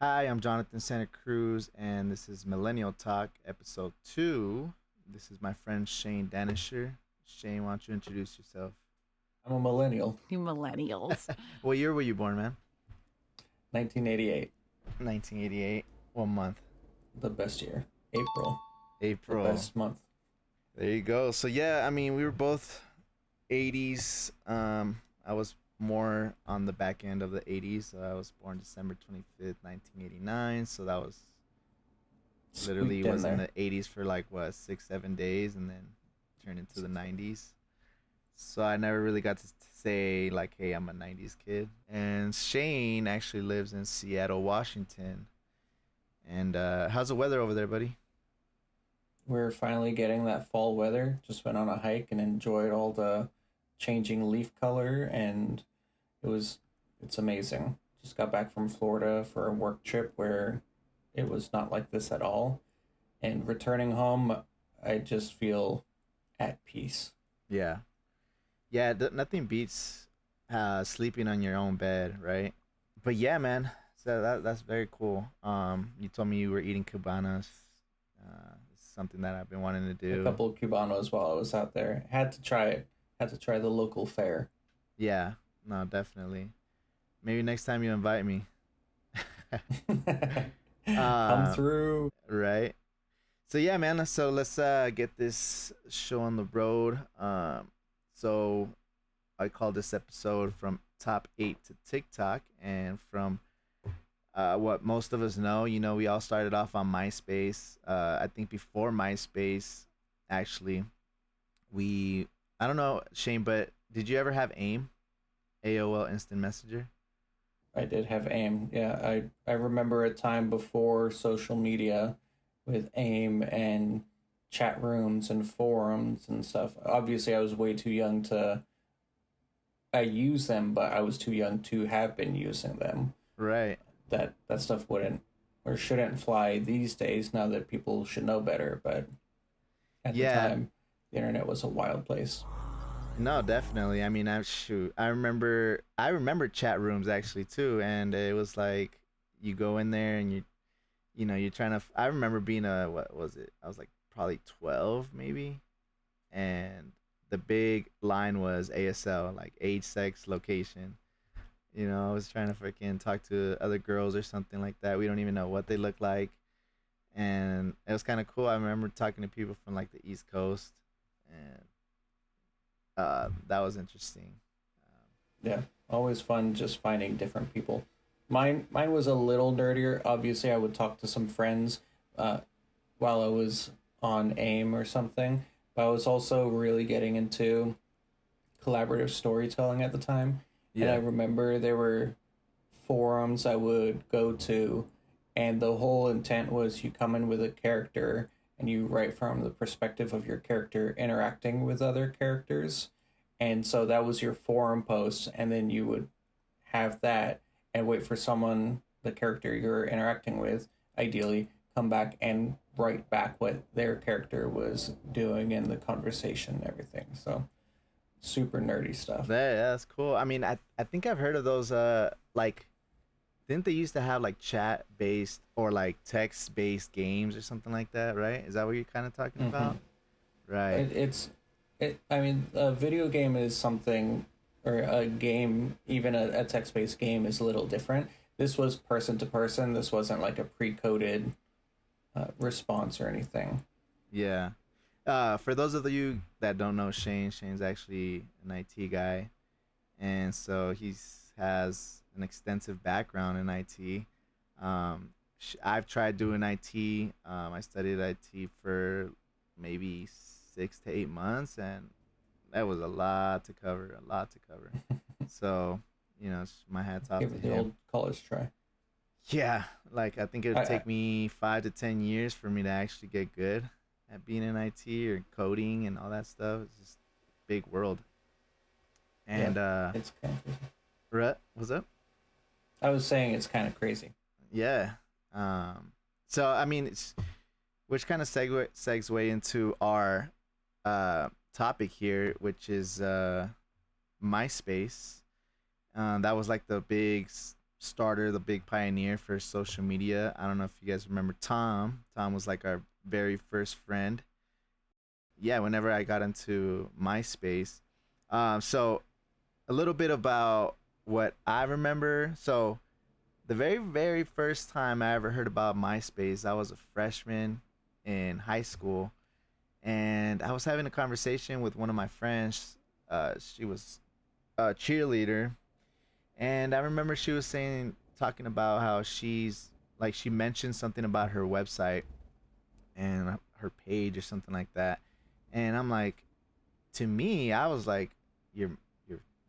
Hi, I'm Jonathan Santa Cruz, and this is Millennial Talk, episode 2. This is my friend Shane Danisher. Shane, why don't you introduce yourself? I'm a millennial, You millennials. What year were you born, man? 1988, 1988. What month? the best year. April, the April. best month. There you go. So, yeah, I mean, we were both 80s. I was more on the back end of the 80s. So I was born December 25th, 1989. So that was literally Squeaked in was in there. the 80s for like what 6 7 days and then turned into the 90s, so I never really got to say like, hey, I'm a 90s kid. And Shane actually lives in Seattle, Washington. And how's the weather over there, buddy? We're finally getting that fall weather. Just went on a hike and enjoyed all the changing leaf color, and it was it's amazing. Just got back from Florida for a work trip where it was not like this at all. And returning home, I just feel at peace. Yeah, yeah, nothing beats sleeping on your own bed, right? But yeah, man, so that's very cool. You told me you were eating cubanas. It's something that I've been wanting to A do. couple of cubanos while I was out there. Had to try it. Had to try the local fare. Yeah, no, definitely. Maybe next time you invite me. Come uh, through. right. So yeah, man. So let's get this show on the road. So I call this episode from top eight to TikTok, and from what most of us know, we all started off on MySpace. I think before MySpace, actually, we I don't know, Shane, but did you ever have AIM, AOL Instant Messenger? I did have AIM. Yeah, I remember a time before social media with AIM and chat rooms and forums and stuff. Obviously, I was way too young to I use them, but I was too young to have been using them. Right. That stuff wouldn't or shouldn't fly these days now that people should know better, but at the Yeah. time, the internet was a wild place. No, definitely. I mean, I shoot. I remember chat rooms actually too, and it was like you go in there and you're trying to. I remember being what was it? I was like probably 12 maybe, and the big line was ASL, like age, sex, location. I was trying to freaking talk to other girls or something like that. We don't even know what they look like, and it was kind of cool. I remember talking to people from like the East Coast, and that was interesting. Yeah, always fun just finding different people. Mine was a little nerdier. Obviously, I would talk to some friends uh, while I was on AIM or something, but I was also really getting into collaborative storytelling at the time. And I Yeah, remember there were forums I would go to, and the whole intent was you come in with a character and you write from the perspective of your character interacting with other characters. And so that was your forum post, and then you would have that and wait for someone, the character you're interacting with, ideally, come back and write back what their character was doing in the conversation and everything. So super nerdy stuff. that's cool. I mean, I think I've heard of those. Like, didn't they used to have like chat based or like text based games or something like that? Right? Is that what you're kind of talking Mm-hmm. about? Right. It's I mean, a video game is something, or a game, even a text based game, is a little different. This was person to person. This wasn't like a pre coded response or anything. Yeah. For those of you that don't know Shane, Shane's actually an IT guy, and so he's has an extensive background in IT. I've tried doing IT. I studied IT for maybe 6 to 8 months, and that was a lot to cover. A lot to cover. So, it's my hats off Give to it the him. old college try. Yeah, like I think it would I take me 5 to 10 years for me to actually get good at being in IT or coding and all that stuff. It's just a big world. Yeah, And it's kind of crazy. Rhett, what's up? I was saying it's kind of crazy. Yeah. So I mean, which kind of segue into our topic here, which is MySpace. That was like the big starter, the big pioneer for social media. I don't know if you guys remember Tom. Tom was like our very first friend. Yeah, whenever I got into MySpace. So a little bit about what I remember. So the very first time I ever heard about MySpace, I was a freshman in high school, and I was having a conversation with one of my friends. She was a cheerleader, and I remember she was saying, talking about how she's like, she mentioned something about her website and her page or something like that. And I'm like, to me, I was like, your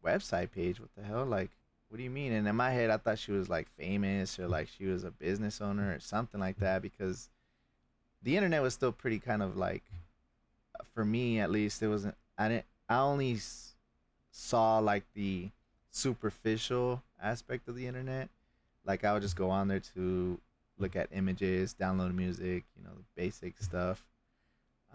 website page? What the hell? Like, what do you mean? And in my head, I thought she was like famous or like she was a business owner or something like that, because the internet was still pretty kind of like, for me at least, it wasn't. I didn't. I only saw like the superficial aspect of the internet. Like I would just go on there to look at images, download music, the basic stuff.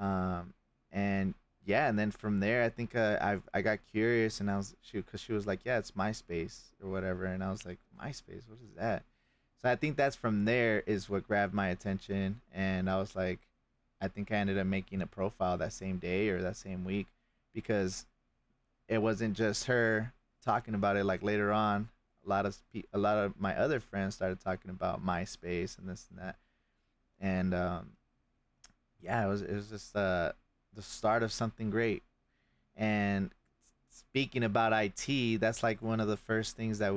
Um, and yeah, and then from there, I think I got curious, and because she was like, yeah, it's MySpace or whatever, and I was like, MySpace, what is that? So I think that's from there is what grabbed my attention, and I was like, I think I ended up making a profile that same day or that same week, because it wasn't just her talking about it. Like later on, a lot of my other friends started talking about MySpace and this and that, and yeah, it was just the start of something great. And speaking about IT, that's like one of the first things that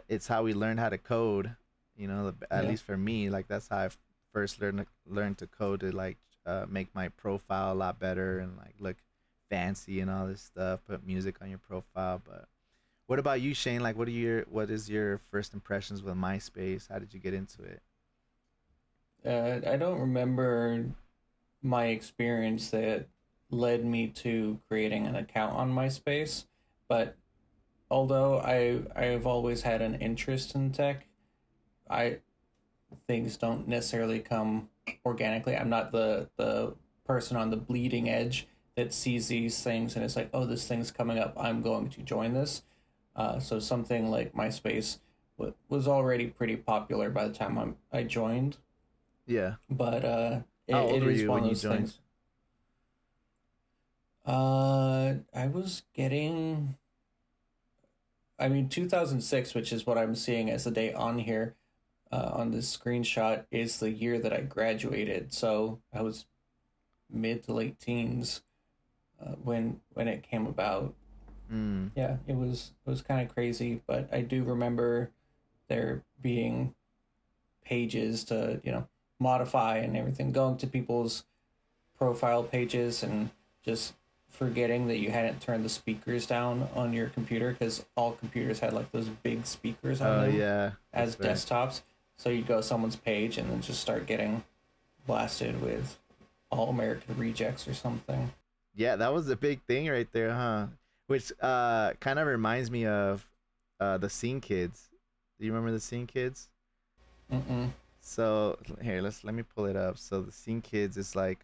it's how we learned how to code. At Yeah. least for me, like that's how I first learned to code, to like make my profile a lot better and like look fancy and all this stuff. Put music on your profile. But what about you, Shane? Like, what is your first impressions with MySpace? How did you get into it? I don't remember my experience that led me to creating an account on MySpace, but although I've always had an interest in tech, I things don't necessarily come organically. I'm not the person on the bleeding edge that sees these things and it's like, oh, this thing's coming up. I'm going to join this. So something like MySpace was already pretty popular by the time I joined, Yeah. but How it old were is you one when of you those joined? things. I was getting, I mean, 2006, which is what I'm seeing as the date on here, on this screenshot, is the year that I graduated. So I was mid to late teens when it came about. Mm. Yeah, it was kind of crazy, but I do remember there being pages to modify and everything, going to people's profile pages and just forgetting that you hadn't turned the speakers down on your computer because all computers had like those big speakers on Oh them yeah, as that's right. desktops. So you'd go to someone's page and then just start getting blasted with All American Rejects or something. Yeah, that was a big thing right there, huh? Which kind of reminds me of the Scene Kids. Do you remember the Scene Kids? Mm-mm. So here, let me pull it up. So the Scene Kids is like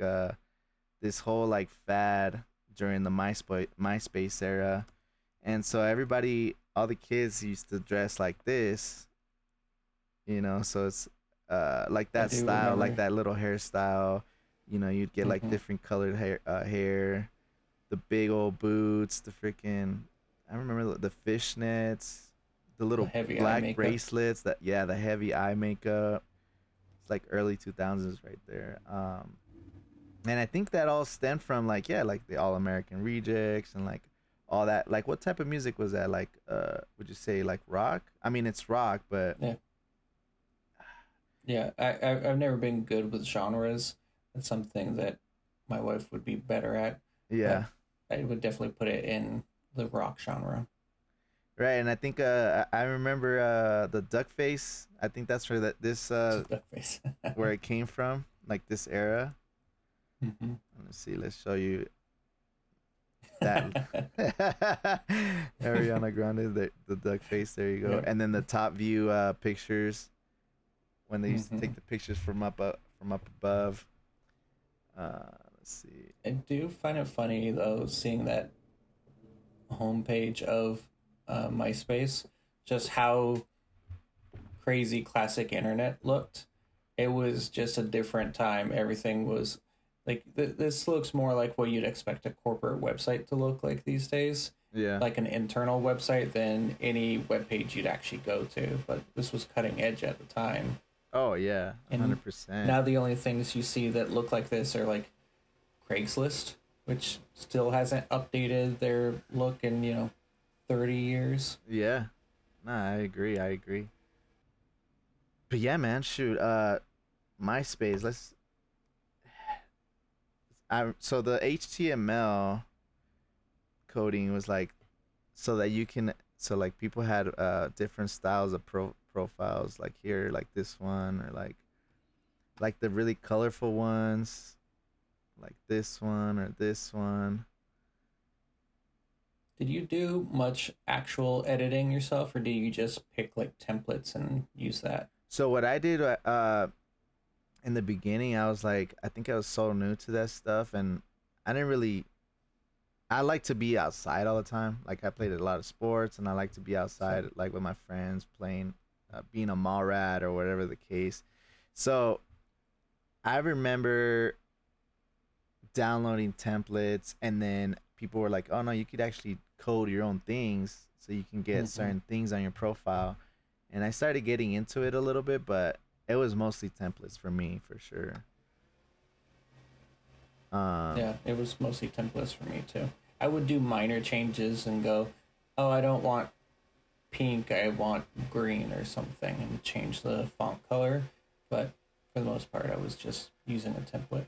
this whole like fad during the MySpace era, and so everybody, all the kids used to dress like this, So it's like I that do style, like remember. that little hairstyle. You'd get like Mm-hmm. different colored hair, the big old boots, the freaking, I remember the fishnets, the The little heavy eye black makeup. bracelets, that yeah, the heavy eye makeup. It's like early 2000s right there. And I think that all stemmed from like, yeah, like the All American Rejects and like all that. Like what type of music was that? Like would you say like rock? I mean, it's rock, but Yeah, yeah. I've never been good with genres. That's something that my wife would be better at, but yeah. I would definitely put it in the rock genre. Right, and I think I remember the duck face. I think that's where that this Duck face. where it came from, like this era. Hmm. Let's see. Let's show you that Ariana Grande, the duck face. There you go. Yep. And then the top view pictures when they used to Hmm. take the pictures from up above. Let's see. I do find it funny though, seeing that homepage of MySpace, just how crazy classic internet looked. It was just a different time. Everything was like this looks more like what you'd expect a corporate website to look like these days, Yeah. like an internal website than any web page you'd actually go to. But this was cutting edge at the time. Oh yeah, And 100%. now the only things you see that look like this are like Craigslist, which still hasn't updated their look in, 30 years. Yeah. Nah, I agree. I agree. But yeah, man, shoot. MySpace. So the HTML coding was like so that you can so like people had different styles of profiles like here like this one or like the really colorful ones like this one or this one. Did you do much actual editing yourself, or do you just pick like templates and use that? So what I did in the beginning, I was like, I think I was so new to that stuff, and I didn't really. I like to be outside all the time. Like I played a lot of sports, and I like to be outside, Same. like with my friends, playing, being a mall rat or whatever the case. So I remember downloading templates, and then people were like, "Oh no, you could actually code your own things, so you can get Mm-hmm. certain things on your profile." And I started getting into it a little bit, but it was mostly templates for me, for sure. Um, Yeah, it was mostly templates for me too. I would do minor changes and go, oh, I don't want pink, I want green or something, and change the font color. But for the most part, I was just using a template.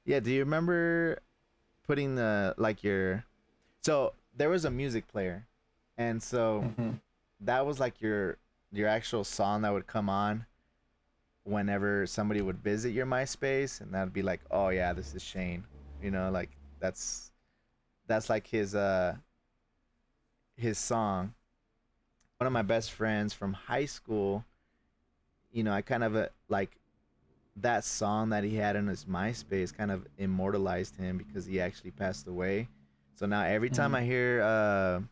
yeah, do you remember putting the like your so there was a music player, and so Mm-hmm. that was like your actual song that would come on whenever somebody would visit your MySpace, and that'd be like, oh yeah, this is Shane, like that's that's like his song. One of my best friends from high school, I kind of like that song that he had in his MySpace kind of immortalized him because he actually passed away. So now every time Mm-hmm. I hear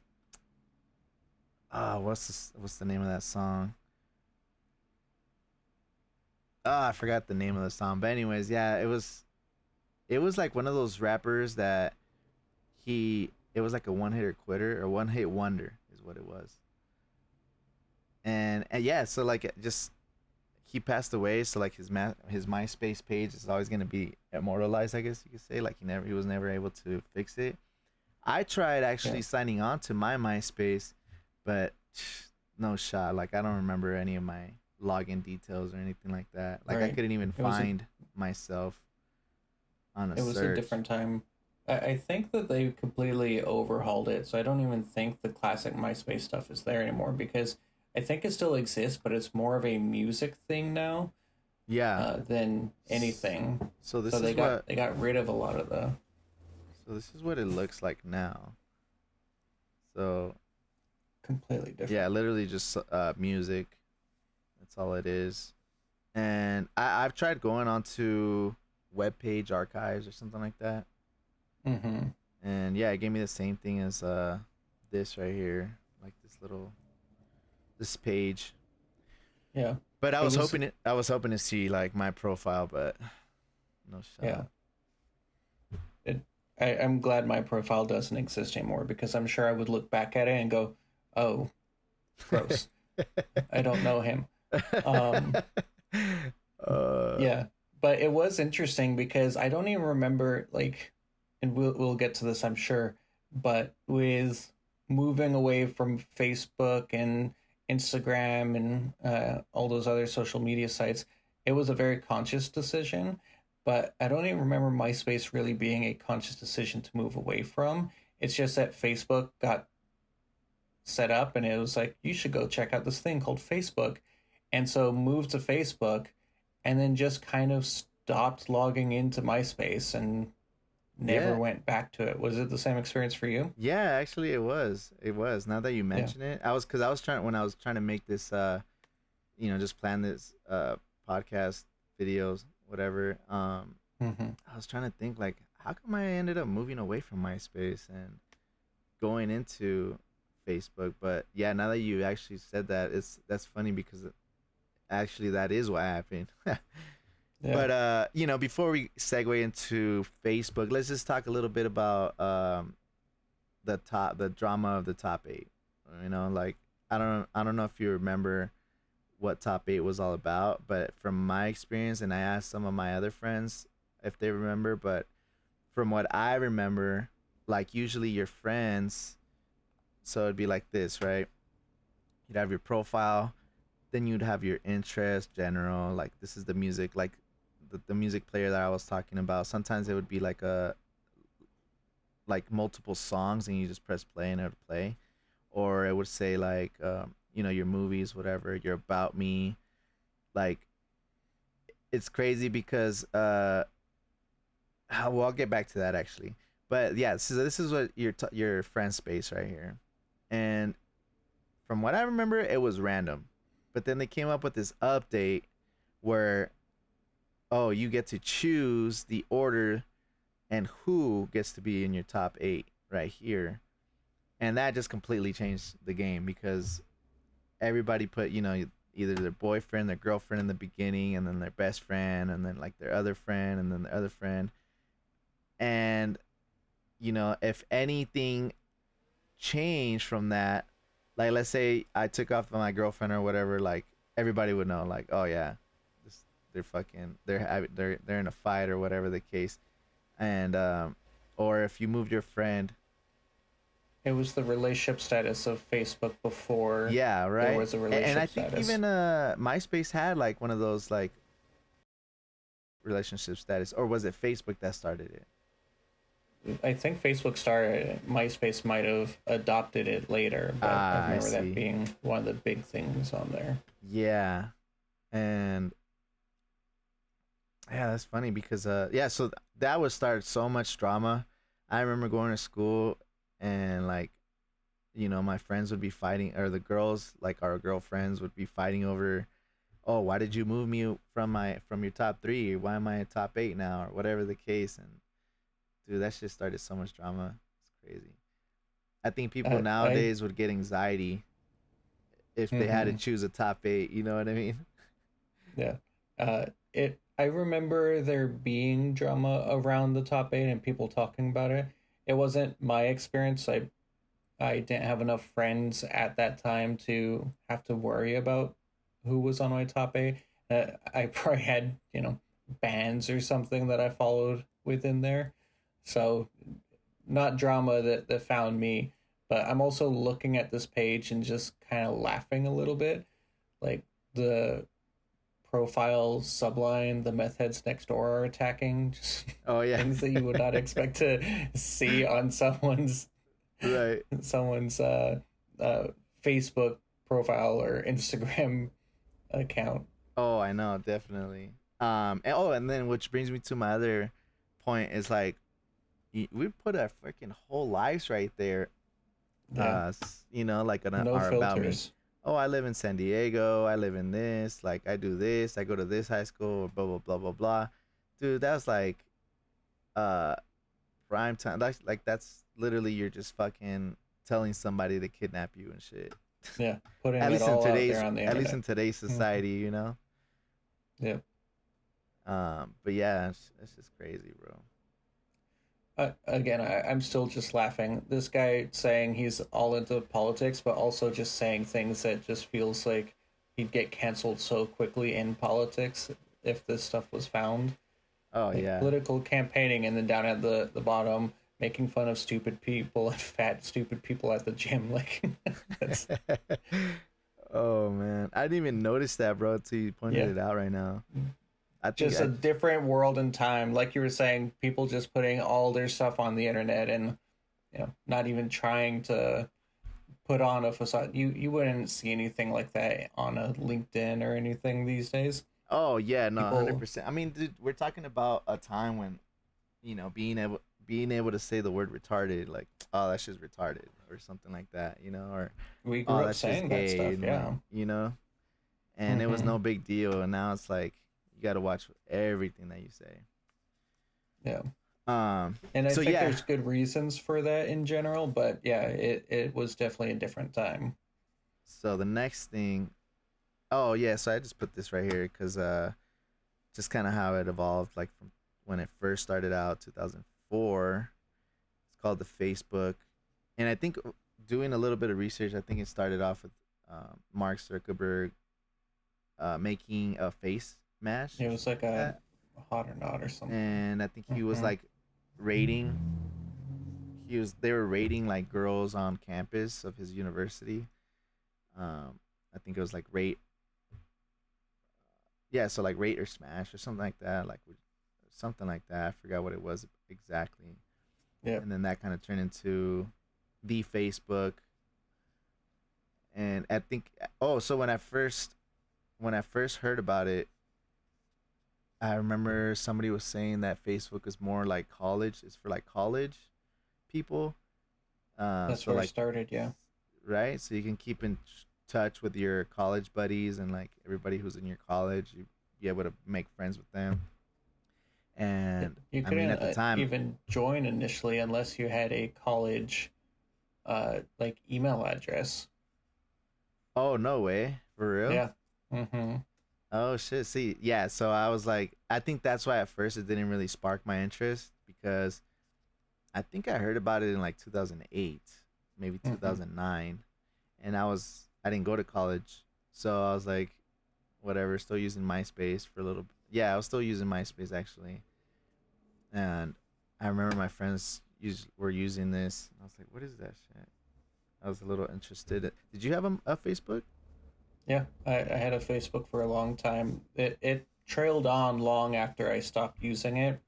what's the name of that song? I forgot the name of the song. But anyways, yeah, it was like one of those rappers that it was like a one hitter quitter or one hit wonder is what it was. And yeah, so like just he passed away, so like his MySpace page is always gonna be immortalized, I guess you could say. Like he was never able to fix it. I tried Yeah, actually signing on to my MySpace, but no shot. Like I don't remember any of my login details or anything like that. Like I right. couldn't even It was a find myself on a it was a search. different time. I think that they completely overhauled it, so I don't even think the classic MySpace stuff is there anymore because I think it still exists, but it's more of a music thing now Yeah. than anything. So So this is what they got rid of a lot of the so this is what it looks like now. So completely yeah, different. literally just music. That's all it is. And I've tried going onto web page archives or something like that. Mm-hmm. And yeah, it gave me the same thing as this right here, like this page. Yeah, But it was. I was hoping to see like my profile, but no Yeah, shot. it. I'm glad my profile doesn't exist anymore because I'm sure I would look back at it and go, "Oh, gross. I don't know him." Um, uh, yeah, but it was interesting because I don't even remember like, and we'll get to this, I'm sure, but with moving away from Facebook and Instagram and all those other social media sites, it was a very conscious decision. But I don't even remember MySpace really being a conscious decision to move away from. It's just that Facebook got set up and it was like, you should go check out this thing called Facebook. And so moved to Facebook and then just kind of stopped logging into MySpace and never yeah, went back to it. Was it the same experience for you? yeah. Actually, it was. It was. Now that you Yeah. mention it, because I was trying when I was trying to make this, just plan this podcast videos, whatever. Mm-hmm. I was trying to think like, how come I ended up moving away from MySpace and going into Facebook? But yeah, now that you actually said that, that's funny because Actually, that is what happened. Yeah. But before we segue into Facebook, let's just talk a little bit about the drama of the top eight. Like I don't know if you remember what top eight was all about, but from my experience, and I asked some of my other friends if they remember, but from what I remember, like usually your friends, so it'd be like this, right? You'd have your profile, then you'd have your interest, general, like this is the music, like the music player that I was talking about. Sometimes it would be like multiple songs, and you just press play and it would play, or it would say like your movies, whatever, your about me, like it's crazy because well, I'll get back to that actually. But yeah, so this is what your friend space right here, and from what I remember, it was random, but then they came up with this update where oh, you get to choose the order and who gets to be in your top eight right here, and that just completely changed the game because everybody put either their boyfriend, their girlfriend in the beginning, and then their best friend, and then like their other friend, and then their other friend, and if anything changed from that, like let's say I took off my girlfriend or whatever, like everybody would know, like oh yeah, this, they're in a fight or whatever the case, and or if you moved your friend. It was the relationship status of Facebook before Yeah, there right. was a And I relationship think status. even MySpace had like one of those like relationship status, or was it Facebook that started it? I think Facebook started it. MySpace might have adopted it later, but I Ah, I remember that see. being one of the big things on there. Yeah, and yeah, that's funny because yeah, so that would start so much drama. I remember going to school and like my friends would be fighting, or the girls, like our girlfriends, would be fighting over, oh, why did you move me from your top three? Why am I in top eight now, or whatever the case? And dude, that shit started so much drama. It's crazy. I think people I nowadays would get anxiety if they had to mm-hmm. choose a top eight. You know what I mean? Yeah. It. I remember there being drama around the top eight and people talking about it. It wasn't my experience. I didn't have enough friends at that time to have to worry about who was on my top eight. I probably had bands or something that I followed within there, so not drama that found me. But I'm also looking at this page and just kind of laughing a little bit, like the profile subline, the meth heads next door are attacking, just Oh yeah, things that you would not expect to see on right. someone's uh, Facebook profile or Instagram account. Oh, I know, definitely. And then which brings me to my other point is like we put our freaking whole lives right there. Yeah, Like on no our about me. filters. Oh, I live in San Diego. I live in this. Like I do this. I go to this high school. Blah blah blah blah blah. Dude, that's like uh prime time. That's literally you're just fucking telling somebody to kidnap you and shit. Yeah, putting it all out there on the At least internet. in today's Mm-hmm. society. Yeah. But yeah, it's just crazy, bro. Again, I'm still just laughing. This guy saying he's all into politics, but also just saying things that just feels like he'd get canceled so quickly in politics if this stuff was found. Oh Like yeah. political campaigning, and then down at the bottom, making fun of stupid people and fat stupid people at the gym. Like that's Oh man, I didn't even notice that, bro, until you pointed yeah, it out right now. I think just a different world and time. Like you were saying, people just putting all their stuff on the internet and not even trying to put on a facade. You wouldn't see anything like that on a LinkedIn or anything these days. oh yeah, no, People, 100%. I mean, dude, we're talking about a time when being able to say the word retarded, like, oh, that's just retarded, or something like that, or we oh, grew up that's just saying that gay, stuff. and like, Yeah. and it was Mm-hmm. no big deal, and now it's like you got to watch everything that you say. Yeah. Um, And I so think yeah, there's good reasons for that in general, but yeah, it was definitely a different time. so the next thing Oh yeah, so I just put this right here because just kind of how it evolved, like from when it first started out, 2004. It's called the Facebook, and I think doing a little bit of research, I think it started off with Mark Zuckerberg making a face mask It or was something like like a that, hot or not or something. and I think he was Mm-hmm. like rating. They were rating like girls on campus of his university. I think it was like rate, yeah, so like rate or smash or something like that, like something like that. I forgot what it was exactly, Yep. and then that kind of turned into the Facebook. And I think, oh, so when I first heard about it, I remember somebody was saying that Facebook is more like college. It's for like college people. That's So where it like, started. Yeah. right, so you can keep in touch with your college buddies and like everybody who's in your college. You be able to make friends with them. And You I mean, couldn't at the time, even join initially unless you had a college like email address. oh no way, for real? Yeah. Mm-hmm. Oh shit. See, yeah. So I was like, I think that's why at first it didn't really spark my interest because I think I heard about it in like 2008, maybe Mm-hmm. 2009, and I didn't go to college, so I was like, whatever, still using MySpace for a little. Yeah, I was still using MySpace actually, and I remember my friends were using this. And I was like, what is that shit? I was a little interested. Did you have a Facebook? Yeah. I had a Facebook for a long time. It trailed on long after I stopped using it.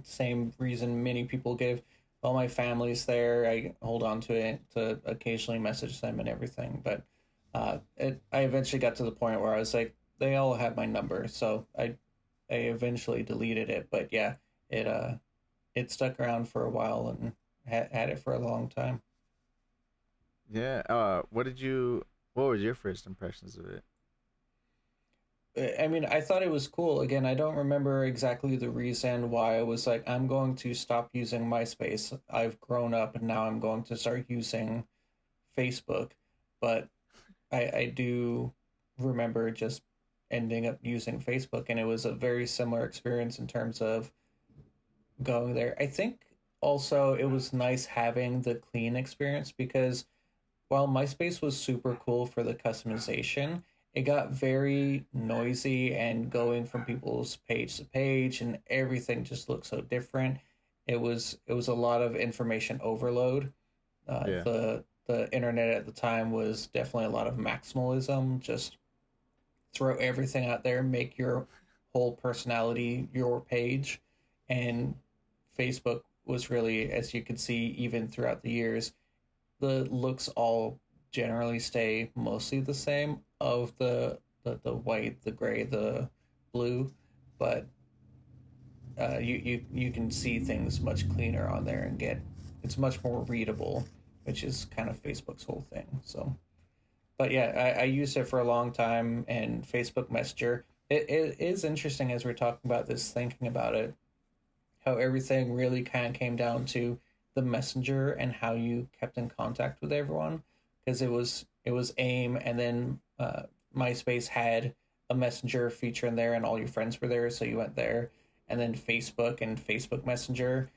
Same reason many people give. All my family's there. I hold on to it to occasionally message them and everything. But I eventually got to the point where I was like, they all have my number, so I eventually deleted it. But yeah, it it stuck around for a while and had it for a long time. Yeah. What did you? What was your first impressions of it? I mean, I thought it was cool. Again, I don't remember exactly the reason why I was like, I'm going to stop using MySpace. I've grown up and now I'm going to start using Facebook. But I do remember just ending up using Facebook, and it was a very similar experience in terms of going there. I think also it was nice having the clean experience because while MySpace was super cool for the customization, it got very noisy and going from people's page to page and everything just looked so different. It was a lot of information overload. Yeah. The internet at the time was definitely a lot of maximalism, just throw everything out there, make your whole personality your page. And Facebook was really, as you could see, even throughout the years, the looks all generally stay mostly the same of the white, the gray, the blue, but you can see things much cleaner on there and get it's much more readable, which is kind of Facebook's whole thing. So, but yeah, I used it for a long time, and Facebook Messenger. It is interesting as we're talking about this, thinking about it, how everything really kind of came down to the messenger and how you kept in contact with everyone, because it was AIM, and then MySpace had a messenger feature in there and all your friends were there, so you went there. And then Facebook and Facebook Messenger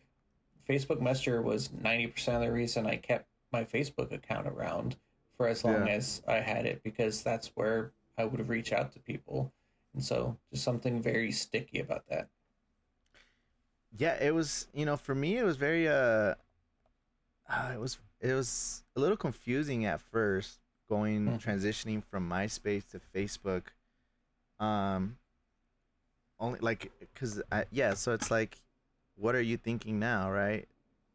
was 90% of the reason I kept my Facebook account around for as long Yeah. as I had it, because that's where I would reach out to people. And so just something very sticky about that. Yeah, it was, for me it was very it was a little confusing at first going Mm-hmm. transitioning from MySpace to Facebook. Um only like cuz yeah, so it's like what are you thinking now, right?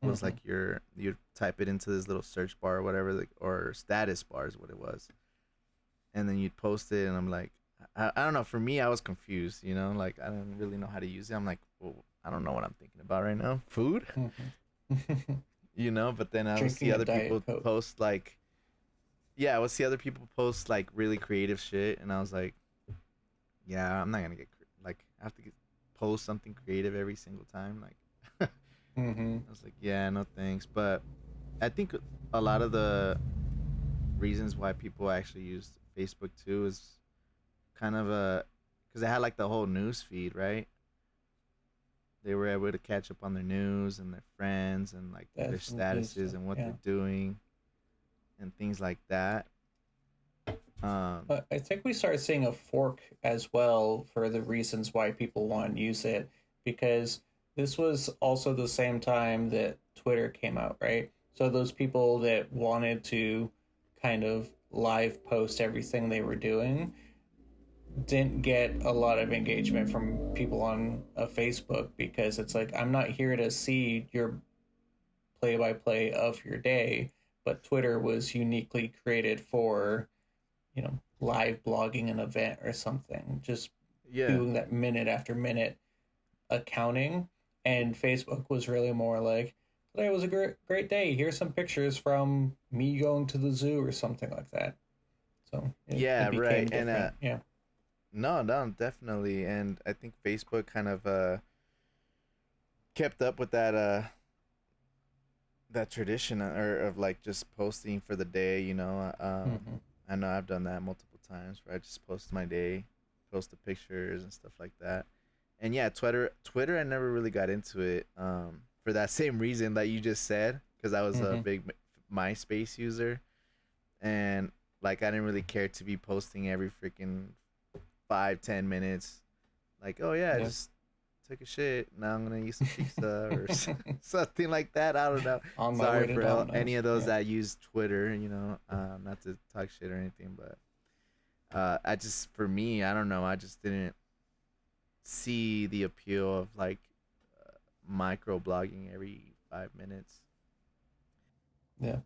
Was Mm-hmm. like you type it into this little search bar or whatever, like, or status bar is what it was. And then you'd post it and I'm like I don't know, for me I was confused, like I didn't really know how to use it. I'm like, well, I don't know what I'm thinking about right now. Food? Mm-hmm. But then I would see Drinking a other Diet people Coke. post like, yeah, I would see other people post like really creative shit, and I was like, yeah, I'm not gonna like I have to post something creative every single time. Like, Mm-hmm. I was like, yeah, no thanks. But I think a lot of the reasons why people actually use Facebook too is kind of a, because they had like the whole news feed, right? They were able to catch up on their news and their friends and like their Definitely statuses so. and what Yeah. they're doing and things like that. Um, But I think we started seeing a fork as well for the reasons why people want to use it, because this was also the same time that Twitter came out, right? So those people that wanted to kind of live post everything they were doing didn't get a lot of engagement from people on Facebook, because it's like, I'm not here to see your play by play of your day, but Twitter was uniquely created for, live blogging an event or something, just yeah, doing that minute after minute accounting. And Facebook was really more like, today was a great day. Here's some pictures from me going to the zoo or something like that. So it yeah, right. became And different. Yeah. no, no, definitely. And I think Facebook kind of kept up with that tradition or of like just posting for the day. Mm-hmm. I know I've done that multiple times where I just post my day, post the pictures and stuff like that. And yeah, Twitter, I never really got into it for that same reason that you just said, because I was a Mm-hmm. big MySpace user, and like I didn't really care to be posting every freaking 5-10 minutes. Like, oh yeah, I Yeah. just took a shit. Now I'm gonna eat some pizza or something like that. I don't know. On my way Sorry to for any Domino's. of those Yeah. that use Twitter. Not to talk shit or anything, but I just, for me, I don't know. I just didn't see the appeal of like micro blogging every 5 minutes. Yeah.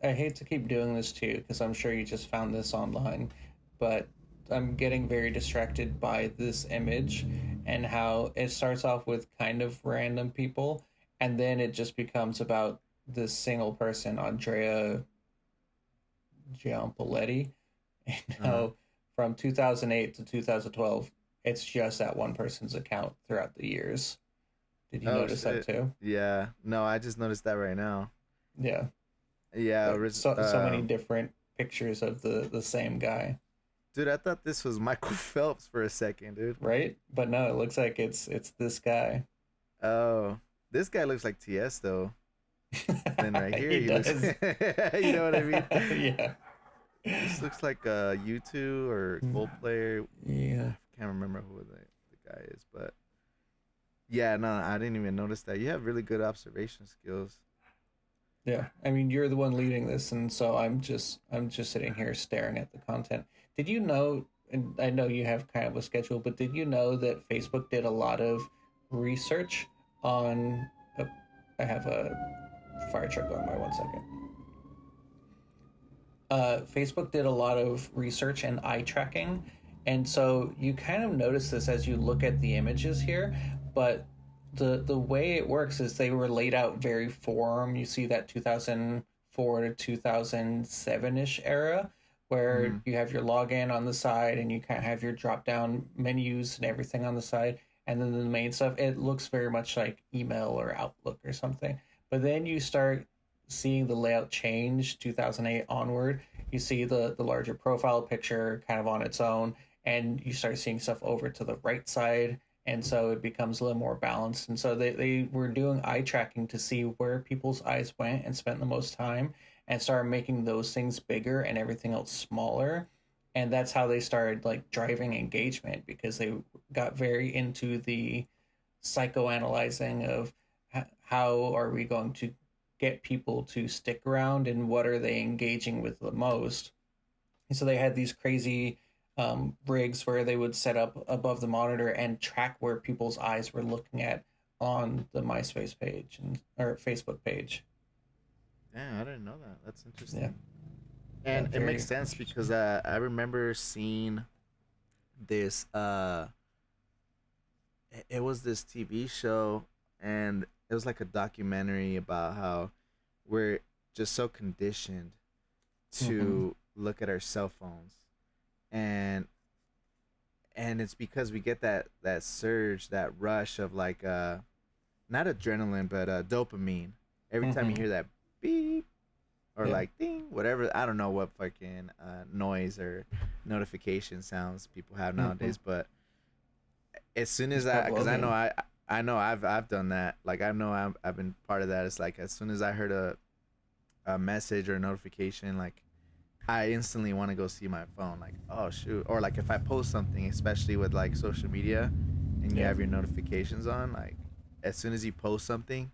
I hate to keep doing this to you because I'm sure you just found this online, but I'm getting very distracted by this image and how it starts off with kind of random people, and then it just becomes about this single person, Andrea Giampaletti, and Uh, how from 2008 to 2012, it's just that one person's account throughout the years. Did you oh notice that shit. too? Yeah. No, I just noticed that right now. Yeah, Yeah. like so many different pictures of the same guy. Dude, I thought this was Michael Phelps for a second, dude. Right? But no, it looks like it's this guy. Oh, this guy looks like TS though. Then right here, He he looks. does. You know what I mean? Yeah. This looks like a U2 or Coldplay. Yeah. I can't remember who the guy is, but yeah, no, I didn't even notice that. You have really good observation skills. Yeah. I mean, you're the one leading this, and so I'm just sitting here staring at the content. Did you know, and I know you have kind of a schedule, but did you know that Facebook did a lot of research on I have a fire truck going by, 1 second. Facebook did a lot of research and eye tracking. And so you kind of notice this as you look at the images here, but the way it works is they were laid out very form. You see that 2004 to 2007 ish era where Mm-hmm. you have your login on the side and you kind of have your drop down menus and everything on the side. And then the main stuff, it looks very much like email or Outlook or something. But then you start seeing the layout change 2008 onward. You see the larger profile picture kind of on its own, and you start seeing stuff over to the right side, and so it becomes a little more balanced. And so they were doing eye tracking to see where people's eyes went and spent the most time, and started making those things bigger and everything else smaller. And that's how they started like driving engagement, because they got very into the psychoanalyzing of how are we going to get people to stick around and what are they engaging with the most. And so they had these crazy rigs where they would set up above the monitor and track where people's eyes were looking at on the MySpace page or Facebook page. Yeah, I didn't know that. That's Yeah, interesting, yeah, and it makes very sense because interesting. I remember seeing this. It was this TV show, and it was like a documentary about how we're just so conditioned Mm-hmm. to look at our cell phones, and it's because we get that surge, that rush of like not adrenaline but dopamine every time you Mm-hmm. hear that beep or Yeah. like ding, whatever. I don't know what fucking noise or notification sounds people have Mm-hmm. nowadays, but as soon It's as I, because Pavlovian. I know I've done that. Like I know I've been part of that. It's like as soon as I heard a message or a notification, like I instantly want to go see my phone. Like, oh shoot, or like if I post something, especially with like social media, and you Yeah. have your notifications on, like as soon as you post something,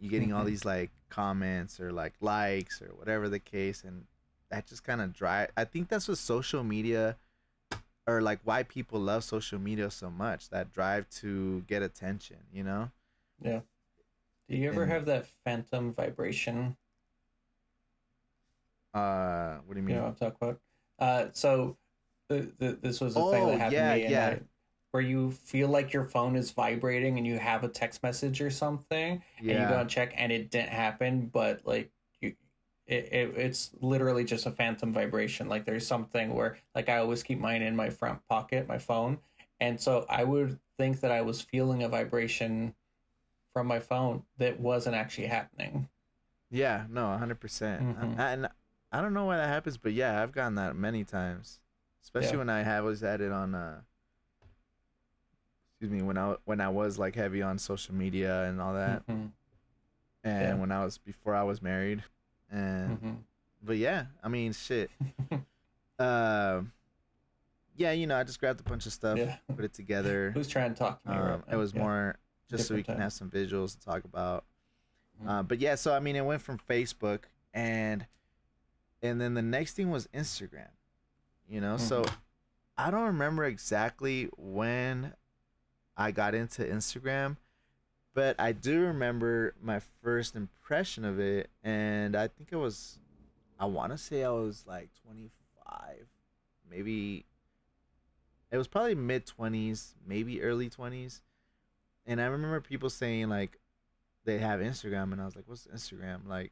you are getting all Mm-hmm. these like comments or like likes or whatever the case, and that just kind of dry. I think that's what social media, or like why people love social media so much, that drive to get attention, you know? Yeah. Do you ever And have that phantom vibration? what do you You know mean? what I'm talking about? So this was a thing that Oh happened to yeah, me, and yeah, where you feel like your phone is vibrating and you have a text message or something, and you go yeah. and check, and it didn't happen, but like you, it's literally just a phantom vibration. Like there's something where, like, I always keep mine in my front pocket, my phone, and so I would think that I was feeling a vibration from my phone that wasn't actually happening. Yeah, no, 100%. Mm-hmm. And I don't know why that happens, but yeah, I've gotten that many times. Especially Yeah. when I have was had it on excuse me, when I was like heavy on social media and all that. Mm-hmm. Yeah. And when I was before I was married. And Mm-hmm. but yeah, I mean shit. Um yeah, I just grabbed a bunch of stuff, Yeah. put it together. Who's trying to talk to me right It now? was Yeah. more just so we Different can time. have some visuals to talk about. Mm-hmm. But yeah, so I mean it went from Facebook, and then the next thing was Instagram. So Mm-hmm. I don't remember exactly when I got into Instagram, but I do remember my first impression of it, and I think it was, I want to say I was like 25, maybe it was probably mid 20s, maybe early 20s. And I remember people saying like they have Instagram, and I was like, what's Instagram? Like,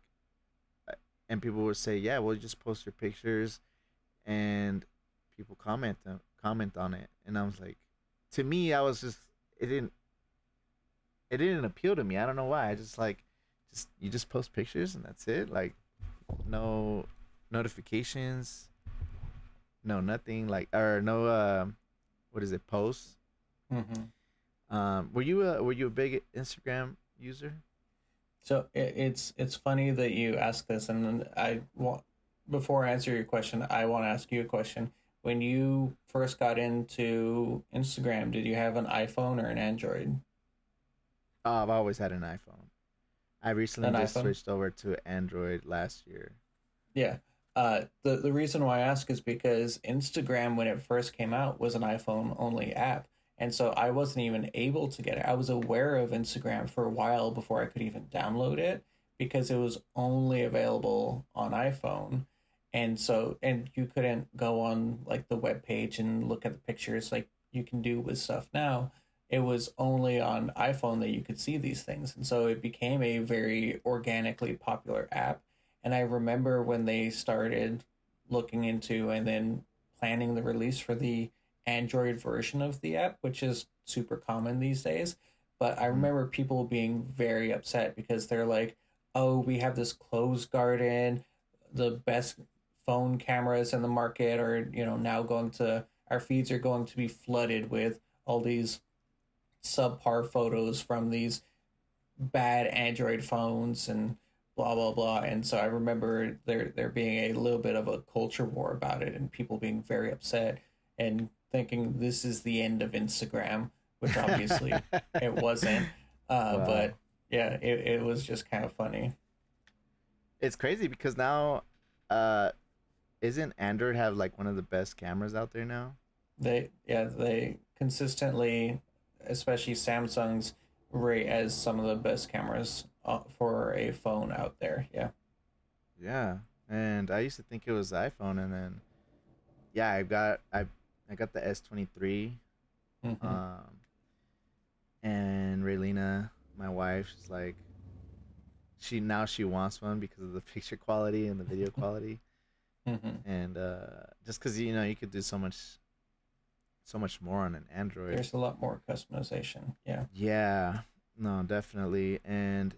and people would say, yeah, well, you just post your pictures and people comment on it, and I was like, to me, I was just, it didn't it didn't appeal to me. I don't know why. I just like, just you just post pictures and that's it. Like no notifications, no nothing, like, or no what is it, posts. Mm-hmm. Were you a big Instagram user? So it's funny that you ask this, and I want, before I answer your question, I want to ask you a question. When you first got into Instagram, did you have an iPhone or an Android? Oh, I've always had an iPhone. I recently An just iPhone. switched over to Android last year. Yeah. The reason why I ask is because Instagram, when it first came out, was an iPhone only app. And so I wasn't even able to get it. I was aware of Instagram for a while before I could even download it because it was only available on iPhone. And so, and you couldn't go on like the web page and look at the pictures like you can do with stuff now. It was only on iPhone that you could see these things. And so it became a very organically popular app, and I remember when they started looking into and then planning the release for the Android version of the app, which is super common these days. But I Mm-hmm. remember people being very upset because they're like, oh, we have this closed garden, the best phone cameras in the market are, now going to, our feeds are going to be flooded with all these subpar photos from these bad Android phones and blah blah blah. And so I remember there being a little bit of a culture war about it, and people being very upset and thinking this is the end of Instagram, which obviously it wasn't. But Wow, yeah, it was just kind of funny. it's crazy because now, uh, isn't Android have like one of the best cameras out there now? They consistently, especially Samsung's, rate as some of the best cameras for a phone out there. Yeah. Yeah, and I used to think it was the iPhone, and then yeah, I got the S23, Mm-hmm. um, and Raylina, my wife, she's like, she wants one because of the picture quality and the video quality, Mm-hmm. and just because you could do so much more on an Android. There's a lot more customization. Yeah. Yeah, no, definitely, and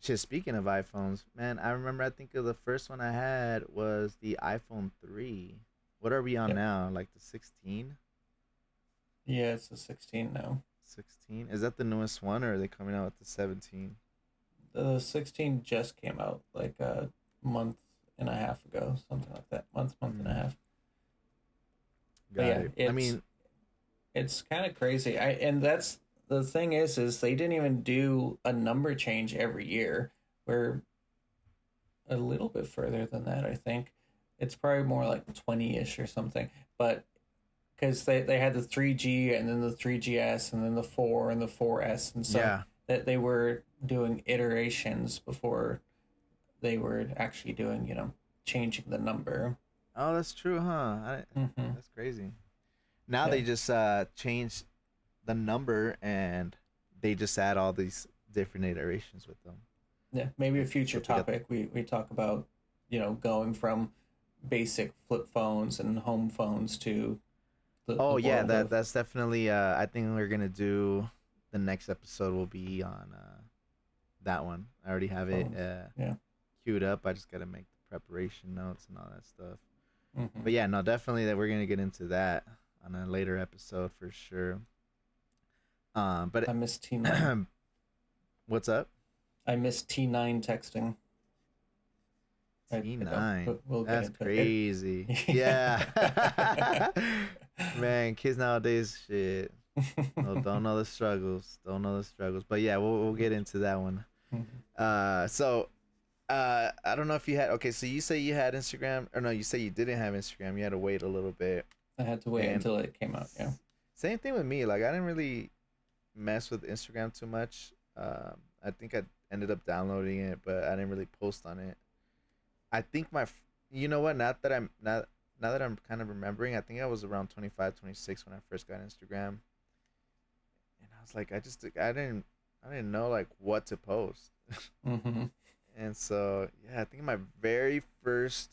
shit. Speaking of iPhones, man, I remember. I think of the first one I had was the iPhone 3. What are we on Yep. now? Like the 16? Yeah, it's a 16 now. 16? Is that the newest one, or are they coming out with the 17? The 16 just came out like a month and a half ago, something like that. Month and a Mm, half. But got yeah, it. I it's mean, it's kind of crazy. I and that's the thing is they didn't even do a number change every year. We're a little bit further than that, I think. It's probably more like 20-ish or something. But because they had the 3G and then the 3GS and then the 4 and the 4S, and so yeah. that they were doing iterations before they were actually doing, changing the number. Oh, that's true, huh? Mm-hmm. That's crazy. Now Yeah. they just changed the number and they just add all these different iterations with them. Yeah. Maybe a Like future so they got. topic we talk about, going from basic flip phones and home phones to the Oh yeah, world that of that's definitely. I think we're gonna do the next episode will be on that one. I already have it phones. Yeah. queued up. I just gotta make the preparation notes and all that stuff. Mm-hmm. But yeah, no, definitely that we're gonna get into that on a later episode for sure. I But miss T9. what's up? I miss T9 texting. I don't. T9. We'll get That's into it. crazy. Yeah. Yeah. Man, kids nowadays, shit. No, don't know the struggles. Don't know the struggles. But yeah, we'll get into that one. So I don't know if you had. Okay, so you say you had Instagram, or no? You say you didn't have Instagram. You had to wait a little bit, I had to wait and until it came out. Yeah. same thing with me. Like I didn't really mess with Instagram too much. I think I ended up downloading it, but I didn't really post on it. I think you know what? Now that I'm kind of remembering, I think I was around 25, 26 when I first got Instagram, and I was like, I didn't know like what to post, Mm-hmm. and so yeah, I think my very first,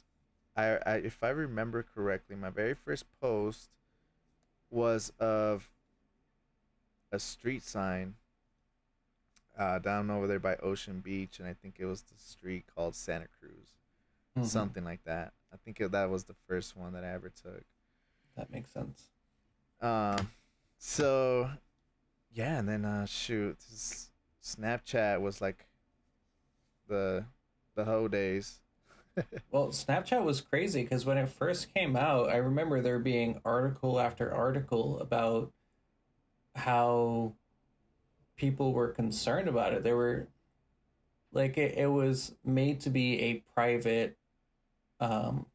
I if I remember correctly, my very first post was of a street sign down over there by Ocean Beach, and I think it was the street called Santa Cruz, Mm-hmm. something like that. I think that was the first one that I ever took. That makes sense. Um, so yeah, and then shoot, Snapchat was like the the whole days. Well, Snapchat was crazy because when it first came out, I remember there being article after article about how people were concerned about it. They were like, it was made to be a private, um,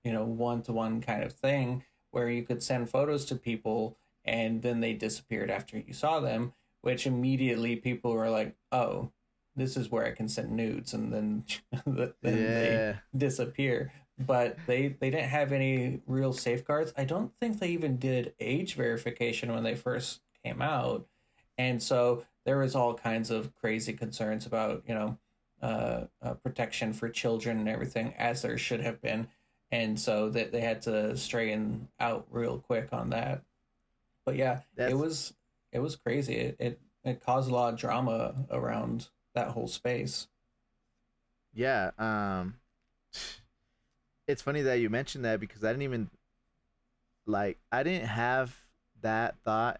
one to one kind of thing where you could send photos to people and then they disappeared after you saw them, which immediately people were like, oh, this is where I can send nudes, and then then they Yeah, disappear. But they didn't have any real safeguards. I don't think they even did age verification when they first came out, and so there was all kinds of crazy concerns about protection for children and everything, as there should have been, and so that they had to straighten out real quick on that. But yeah, it that's was it was crazy. It caused a lot of drama around that whole space. yeah. It's funny that you mentioned that because I didn't even I didn't have that thought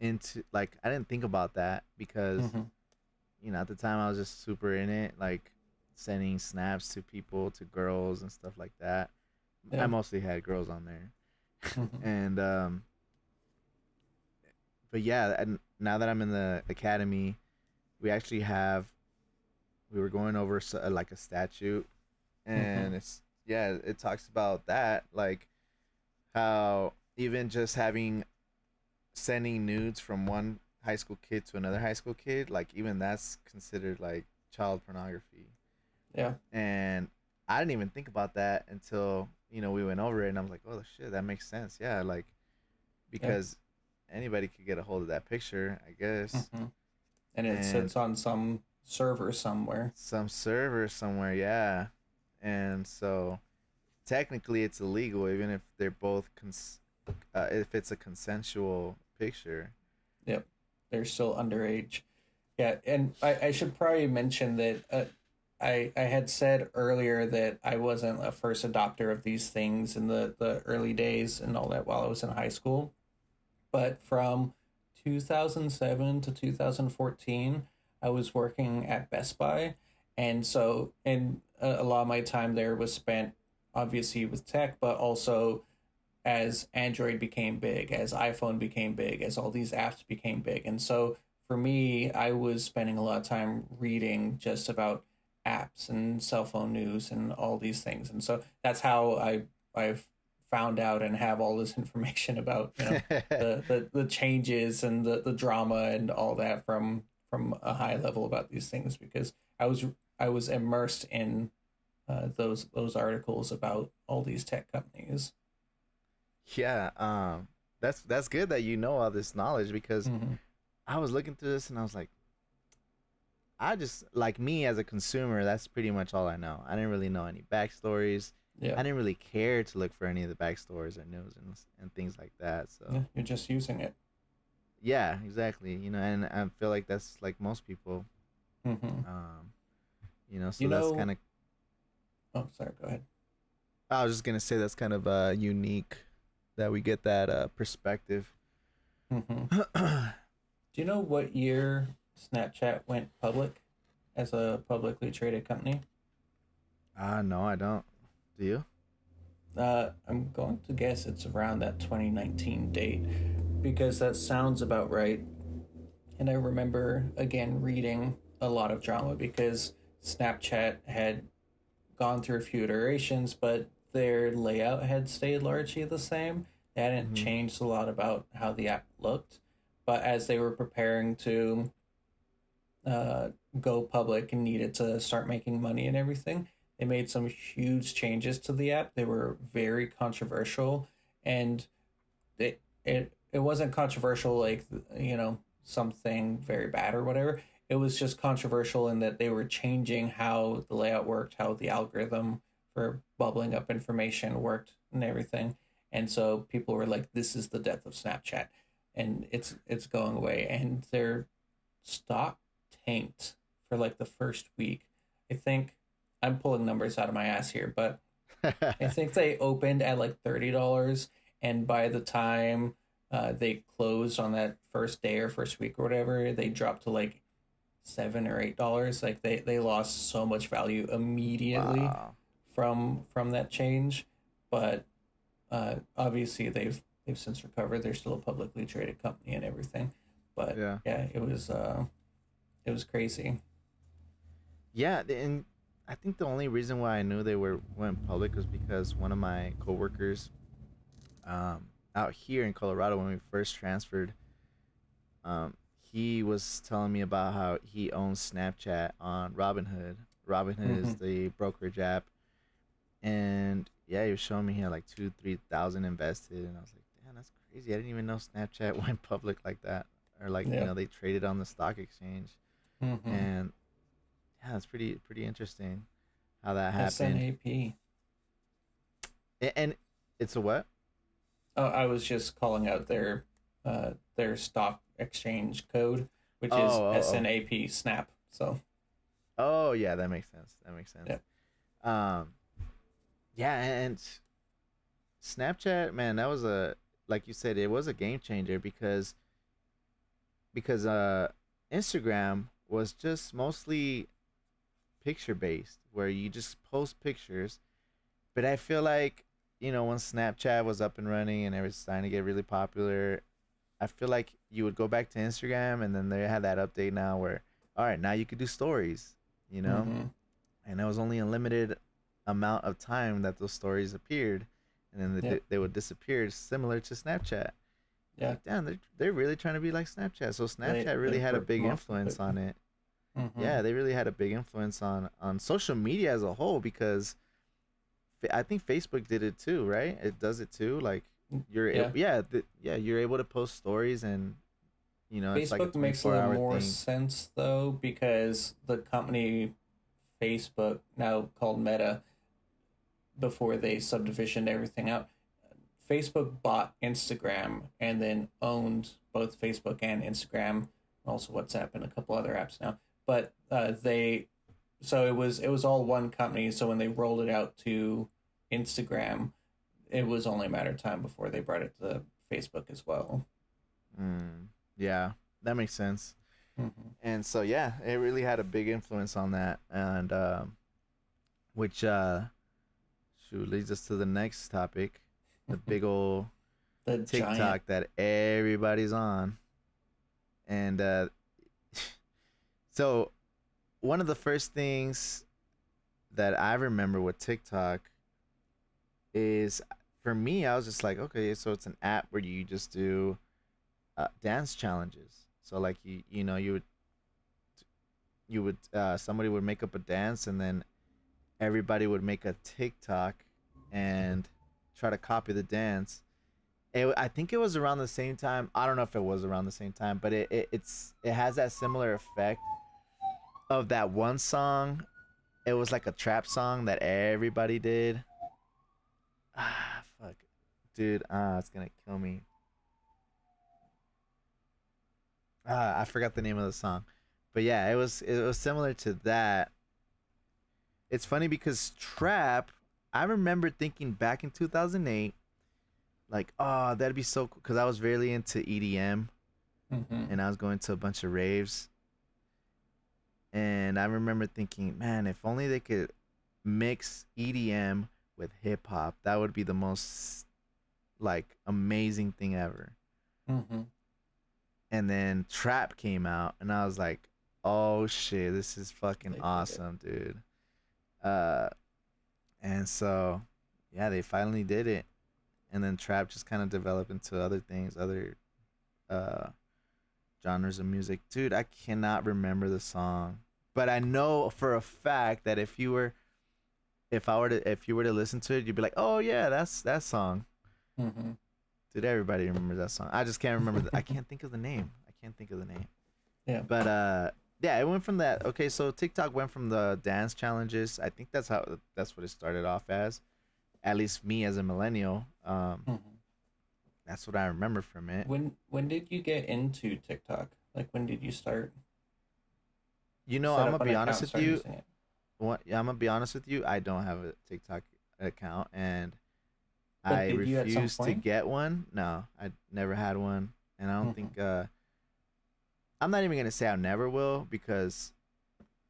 into like I didn't think about that because Mm-hmm. at the time I was just super in it, like sending snaps to people, to girls and stuff like that. I Yeah. mostly had girls on there, Mm-hmm. and but yeah, and now that I'm in the academy, we actually have we were going over like a statute, Mm-hmm. and it talks about that like how even just having sending nudes from one high school kid to another high school kid, like even that's considered like child pornography. Yeah. And I didn't even think about that until we went over it, and I was like, oh shit, that makes sense. Yeah, like Yeah. because anybody could get a hold of that picture, I guess, Mm-hmm. And it and sits on some server somewhere. some server somewhere, yeah. And so technically, it's illegal, even if they're both if it's a consensual picture. Yep. They're still underage. Yeah, and I should probably mention that I had said earlier that I wasn't a first adopter of these things in the early days and all that while I was in high school. But from 2007 to 2014, I was working at Best Buy. And so, and a lot of my time there was spent obviously with tech, but also as Android became big, as iPhone became big, as all these apps became big. And so for me, I was spending a lot of time reading just about apps and cell phone news and all these things. And so that's how I've found out and have all this information about, the changes and the drama and all that from a high level about these things because I was immersed in those articles about all these tech companies. Yeah, that's good that you know all this knowledge because Mm-hmm. I was looking through this and I was like, I just like me as a consumer, that's pretty much all I know. I didn't really know any backstories. Yeah. I didn't really care to look for any of the backstories or news and things like that. Yeah, So you're just using it. yeah, exactly. And I feel like that's like most people. Mm-hmm. Um, You so that's know, kind of. oh, sorry, go ahead. I was just gonna say that's kind of unique that we get that perspective. Mm-hmm. Do you know what year Snapchat went public as a publicly traded company? No, I don't. Do you? I'm going to guess it's around that 2019 date because that sounds about right. And I remember again reading a lot of drama because Snapchat had gone through a few iterations, but their layout had stayed largely the same. They hadn't Mm-hmm. changed a lot about how the app looked. But as they were preparing to uh, go public and needed to start making money and everything, they made some huge changes to the app. They were very controversial, and it wasn't controversial like something very bad or whatever. It was just controversial in that they were changing how the layout worked, how the algorithm for bubbling up information worked, and everything. And so people were like, "This is the death of Snapchat," and it's going away. And their stock tanked for like the first week. I think I'm pulling numbers out of my ass here, but I think they opened at like $30, and by the time they closed on that first day or first week or whatever, they dropped to like $7 or $8. Like they lost so much value immediately Wow. from that change, but obviously they've since recovered. They're still a publicly traded company and everything, but Yeah. yeah, it was crazy. Yeah, and I think the only reason why I knew they were went public was because one of my coworkers, out here in Colorado when we first transferred, um, he was telling me about how he owns Snapchat on Robinhood. Robinhood Mm-hmm. is the brokerage app, and yeah, he was showing me he had like 2-3 thousand invested, and I was like, damn, that's crazy. I didn't even know Snapchat went public like that, or like Yeah. they traded on the stock exchange, Mm-hmm. and yeah, it's pretty interesting how that happened. SNAP. And it's a what? Oh, I was just calling out their stock exchange code, Oh, which is oh, SNAP Snap. So oh, yeah, that makes sense. That makes sense. yeah. Um, yeah, and Snapchat, man, that was a like you said, it was a game changer because Instagram was just mostly picture based, where you just post pictures. But I feel like when Snapchat was up and running and it was starting to get really popular, I feel like you would go back to Instagram and then they had that update now where, all right, now you could do stories, you know, Mm-hmm. and it was only a limited amount of time that those stories appeared, and then Yeah. they would disappear, similar to Snapchat. Yeah. Like, damn, they're really trying to be like Snapchat. So Snapchat They really had a ripped big them off a influence bit. on it. Mm-hmm. Yeah, they really had a big influence on social media as a whole because I think Facebook did it too, right? It does it too. Like Yeah. yeah, you're able to post stories, and it's like a Facebook makes a 24 little hour more thing. sense though because the company Facebook, now called Meta, before they subdivisioned everything out, Facebook bought Instagram and then owned both Facebook and Instagram also WhatsApp and a couple other apps now. But they so it was all one company. So when they rolled it out to Instagram, it was only a matter of time before they brought it to Facebook as well. Mm, yeah, that makes sense. Mm-hmm. And so yeah, it really had a big influence on that, and which shoot leads us to the next topic, the big old The giant. TikTok that everybody's on, and so one of the first things that I remember with TikTok is, for me, I was just like, okay, so it's an app where you just do dance challenges. So like you would somebody would make up a dance, and then everybody would make a TikTok and try to copy the dance. I think it was around the same time. I don't know if it was around the same time, but it has that similar effect of that one song. It was like a trap song that everybody did. Ah, fuck, dude. It's gonna kill me. I forgot the name of the song, but yeah, it was similar to that. It's funny because trap. I remember thinking back in 2008, like, oh, that'd be so cool, because I was really into EDM, Mm-hmm. and I was going to a bunch of raves, and I remember thinking, man, if only they could mix EDM with hip hop, that would be the most like amazing thing ever. Mm-hmm. And then trap came out, and I was like, oh shit, this is fucking They did it. awesome, dude. Uh, and so yeah, they finally did it, and then trap just kind of developed into other things, other uh genres of music. Dude, I cannot remember the song, but I know for a fact that if you were to listen to it, you'd be like, oh yeah, that's that song. Mm-hmm. Dude, everybody remembers that song. I just can't remember. I can't think of the name. I can't think of the name. Yeah. But yeah, it went from that. Okay, so TikTok went from the dance challenges. I think that's what it started off as. At least me as a millennial, Mm-hmm. that's what I remember from it. When did you get into TikTok? Like when did you start I'm set gonna up an be account honest and with start you. using it? Yeah, I'm gonna be honest with you. I don't have a TikTok account, and But I did you at some refuse to point? get one. No, I never had one, and I don't Mm-hmm. think. I'm not even gonna say I never will, because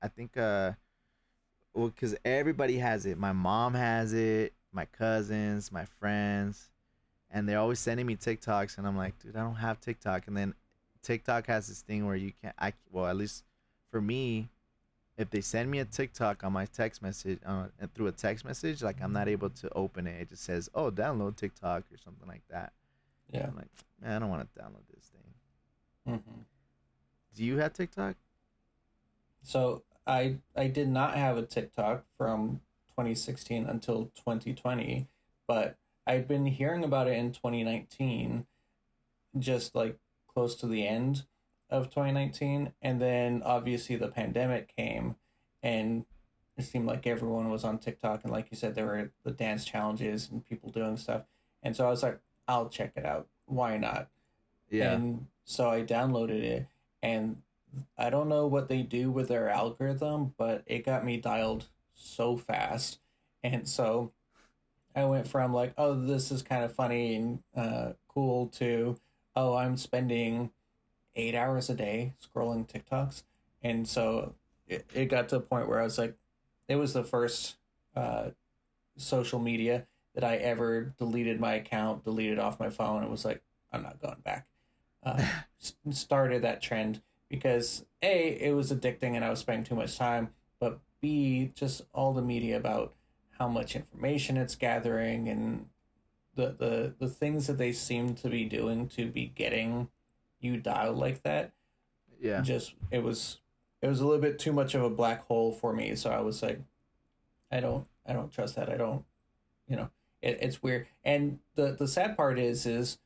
I think well, because everybody has it. My mom has it. My cousins, my friends, and they're always sending me TikToks, and I'm like, dude, I don't have TikTok. And then TikTok has this thing where you can't. Well, at least for me, if they send me a TikTok on my text message, through a text message, like I'm not able to open it. It just says, "Oh, download TikTok" or something like that. Yeah. I'm like, man, I don't want to download this thing. Mm-hmm. Do you have TikTok? So I did not have a TikTok from 2016 until 2020, but I'd been hearing about it in 2019, just like close to the end of 2019, and then obviously the pandemic came, and it seemed like everyone was on TikTok, and like you said, there were the dance challenges and people doing stuff, and so I was like, I'll check it out. Why not? Yeah, And so I downloaded it, and I don't know what they do with their algorithm, but it got me dialed so fast. And so I went from like, oh, this is kind of funny and cool to, oh, I'm spending 8 hours a day scrolling TikToks. And so it got to a point where I was like, it was the first uh, social media that I ever deleted my account, deleted off my phone, and was like, I'm not going back. Started that trend because A, it was addicting and I was spending too much time, but B, just all the media about how much information it's gathering and the things that they seem to be doing to be getting you dialed like that. yeah, Just it was a little bit too much of a black hole for me. So I was like, I don't trust that. I don't it's weird. And the sad part is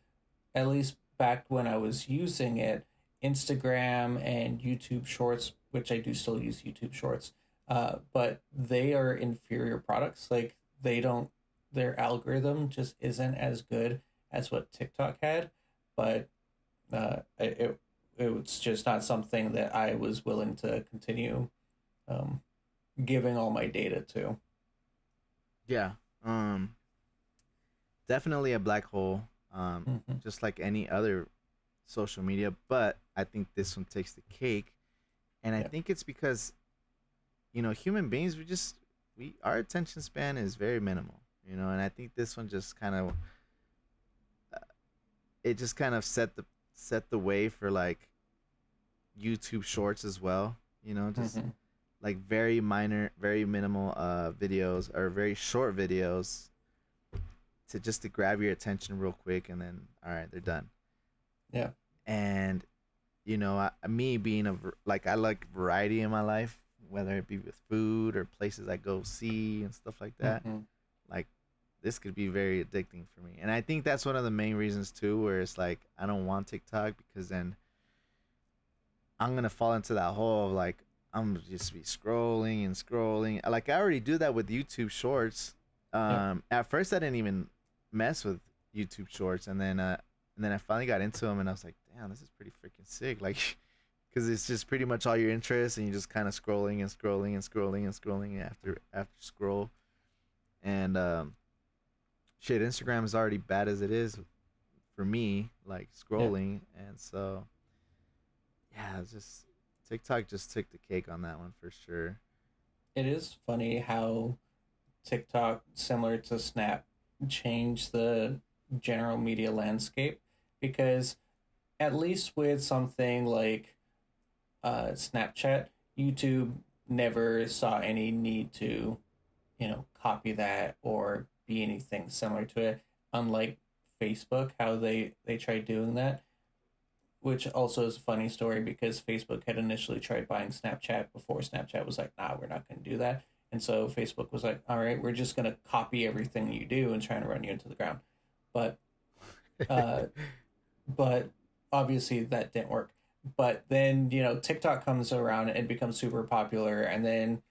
at least back when I was using it, Instagram and YouTube Shorts, which I do still use YouTube Shorts, but they are inferior products. Like they don't, their algorithm just isn't as good as what TikTok had. But it it's just not something that I was willing to continue um, giving all my data to. Yeah. Um, Definitely a black hole. Hmm. Just like any other social media, but I think this one takes the cake, and I Yeah, think it's because human beings, we our attention span is very minimal, and I think this one just kind of it just kind of set the way for like YouTube Shorts as well. Just hmm, like very minor, very minimal videos or very short videos to grab your attention real quick, and then all right, they're done. yeah, And me being like I like variety in my life, whether it be with food or places I go see and stuff like that. hmm, Like this could be very addicting for me, and I think that's one of the main reasons too, where it's like I don't want TikTok because then I'm gonna fall into that hole of like I'm gonna just be scrolling and scrolling. Like I already do that with YouTube Shorts. yeah. At first I didn't even mess with YouTube Shorts, and then I finally got into them, and I was like, damn, this is pretty freaking sick. Like, because it's just pretty much all your interests, and you're just kind of scrolling and scrolling and scrolling and scrolling after scroll, and shit, Instagram is already bad as it is for me, like Yeah. scrolling, and so yeah, it's just TikTok just took the cake on that one for sure. It is funny how TikTok, similar to Snap, changed the general media landscape because at least with something like Snapchat, YouTube never saw any need to, copy that or be anything similar to it. Unlike Facebook, how they tried doing that, which also is a funny story because Facebook had initially tried buying Snapchat before Snapchat was like, nah, we're not going to do that. And so Facebook was like, all right, we're just going to copy everything you do and trying to run you into the ground. But uh, but obviously that didn't work. But then TikTok comes around and becomes super popular, and then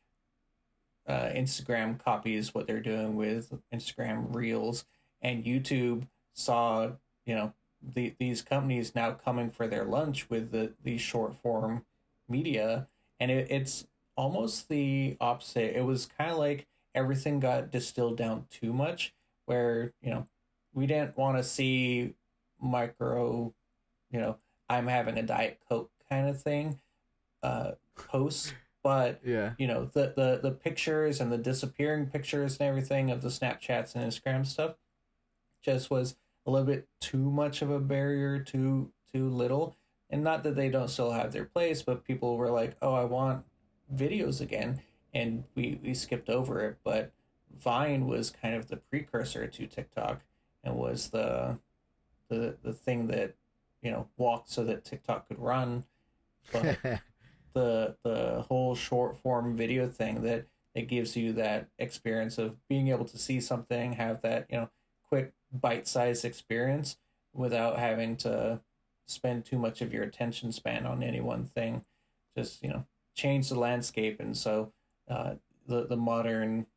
Instagram copies what they're doing with Instagram Reels, and YouTube saw these companies now coming for their lunch with these short form media, and it's almost the opposite. It was kind of like everything got distilled down too much, where we didn't want to see micro, you know, I'm having a diet coke kind of thing uh, posts, but Yeah. the pictures and the disappearing pictures and everything of the Snapchats and Instagram stuff just was a little bit too much of a barrier, too little. And not that they don't still have their place, but people were like, "Oh, I want videos again," and we skipped over it. But Vine was kind of the precursor to TikTok and was the thing that walked so that TikTok could run. But the whole short form video thing that it gives you that experience of being able to see something, have that quick bite sized experience without having to spend too much of your attention span on any one thing. Just change the landscape, and so uh, the modern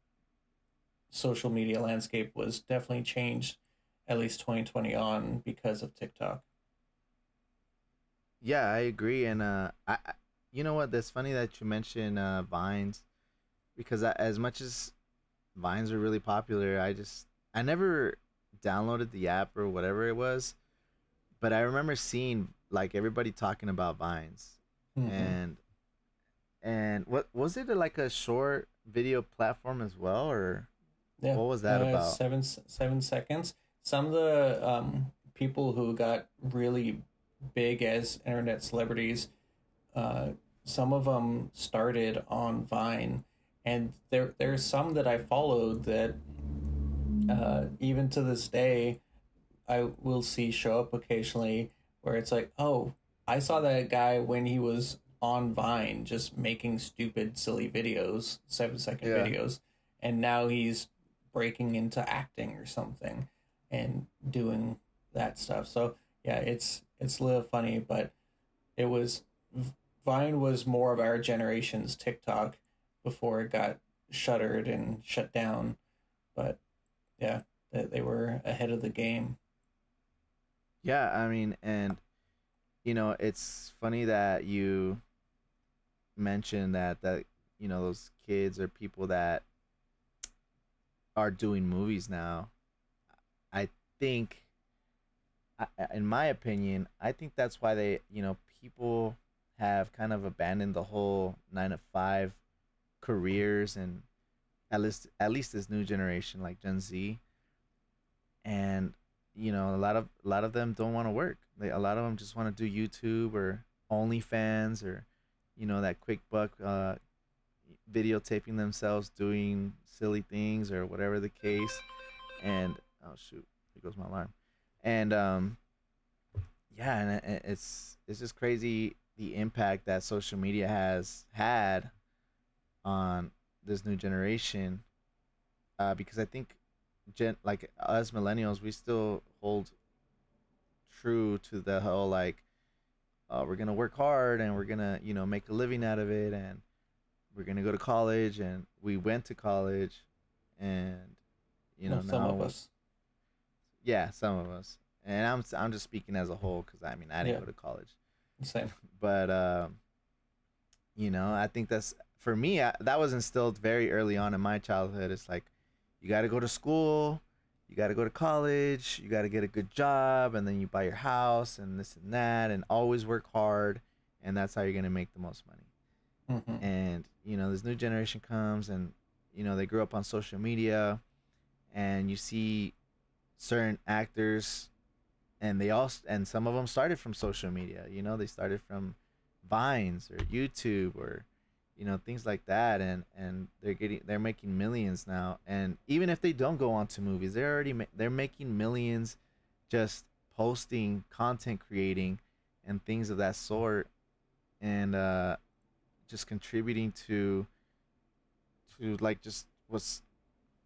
social media landscape was definitely changed at least 2020 on because of TikTok. Yeah, I agree, and you know what? That's funny that you mentioned Vines because as much as Vines were really popular, I never downloaded the app or whatever it was, but I remember seeing like everybody talking about Vines, Mm-hmm. and what was it, like a short video platform as well, or Yeah, what was that about? 7 seconds. Some of the people who got really big as internet celebrities, uh, some of them started on Vine, and there's some that I followed that even to this day I will see show up occasionally where it's like, oh, I saw that guy when he was on Vine just making stupid, silly videos, 7 second Yeah. videos, and now he's breaking into acting or something and doing that stuff. So yeah, it's a little funny, but it was Vine was more of our generation's TikTok before it got shuttered and shut down. But yeah, they were ahead of the game. Yeah, I mean, and it's funny that you mentioned that those kids or people that are doing movies now. I think, in my opinion, I think that's why people have kind of abandoned the whole 9 to 5 careers, and at least this new generation like Gen Z, and a lot of them don't want to work. A lot of them just want to do YouTube or OnlyFans, or that quick buck, videotaping themselves doing silly things or whatever the case. And oh shoot, here goes my alarm. And yeah, and it's just crazy the impact that social media has had on this new generation. Because I think like us millennials, we still hold true to the whole like, we're gonna work hard and we're gonna make a living out of it, and we're gonna go to college, and we went to college, and Well, some of now, us. yeah, some of us. And I'm just speaking as a whole, because I mean I didn't Yeah, go to college. same. But I think that's, for me, that was instilled very early on in my childhood. It's like, you got to go to school, you got to go to college, you got to get a good job, and then you buy your house and this and that, and always work hard, and that's how you're gonna make the most money. Hmm. And this new generation comes, and they grew up on social media, and you see certain actors, and some of them started from social media. They started from Vines or YouTube, or things like that, and they're making millions now. And even if they don't go on to movies, they're making millions just posting content, creating, and things of that sort, and just contributing to like just what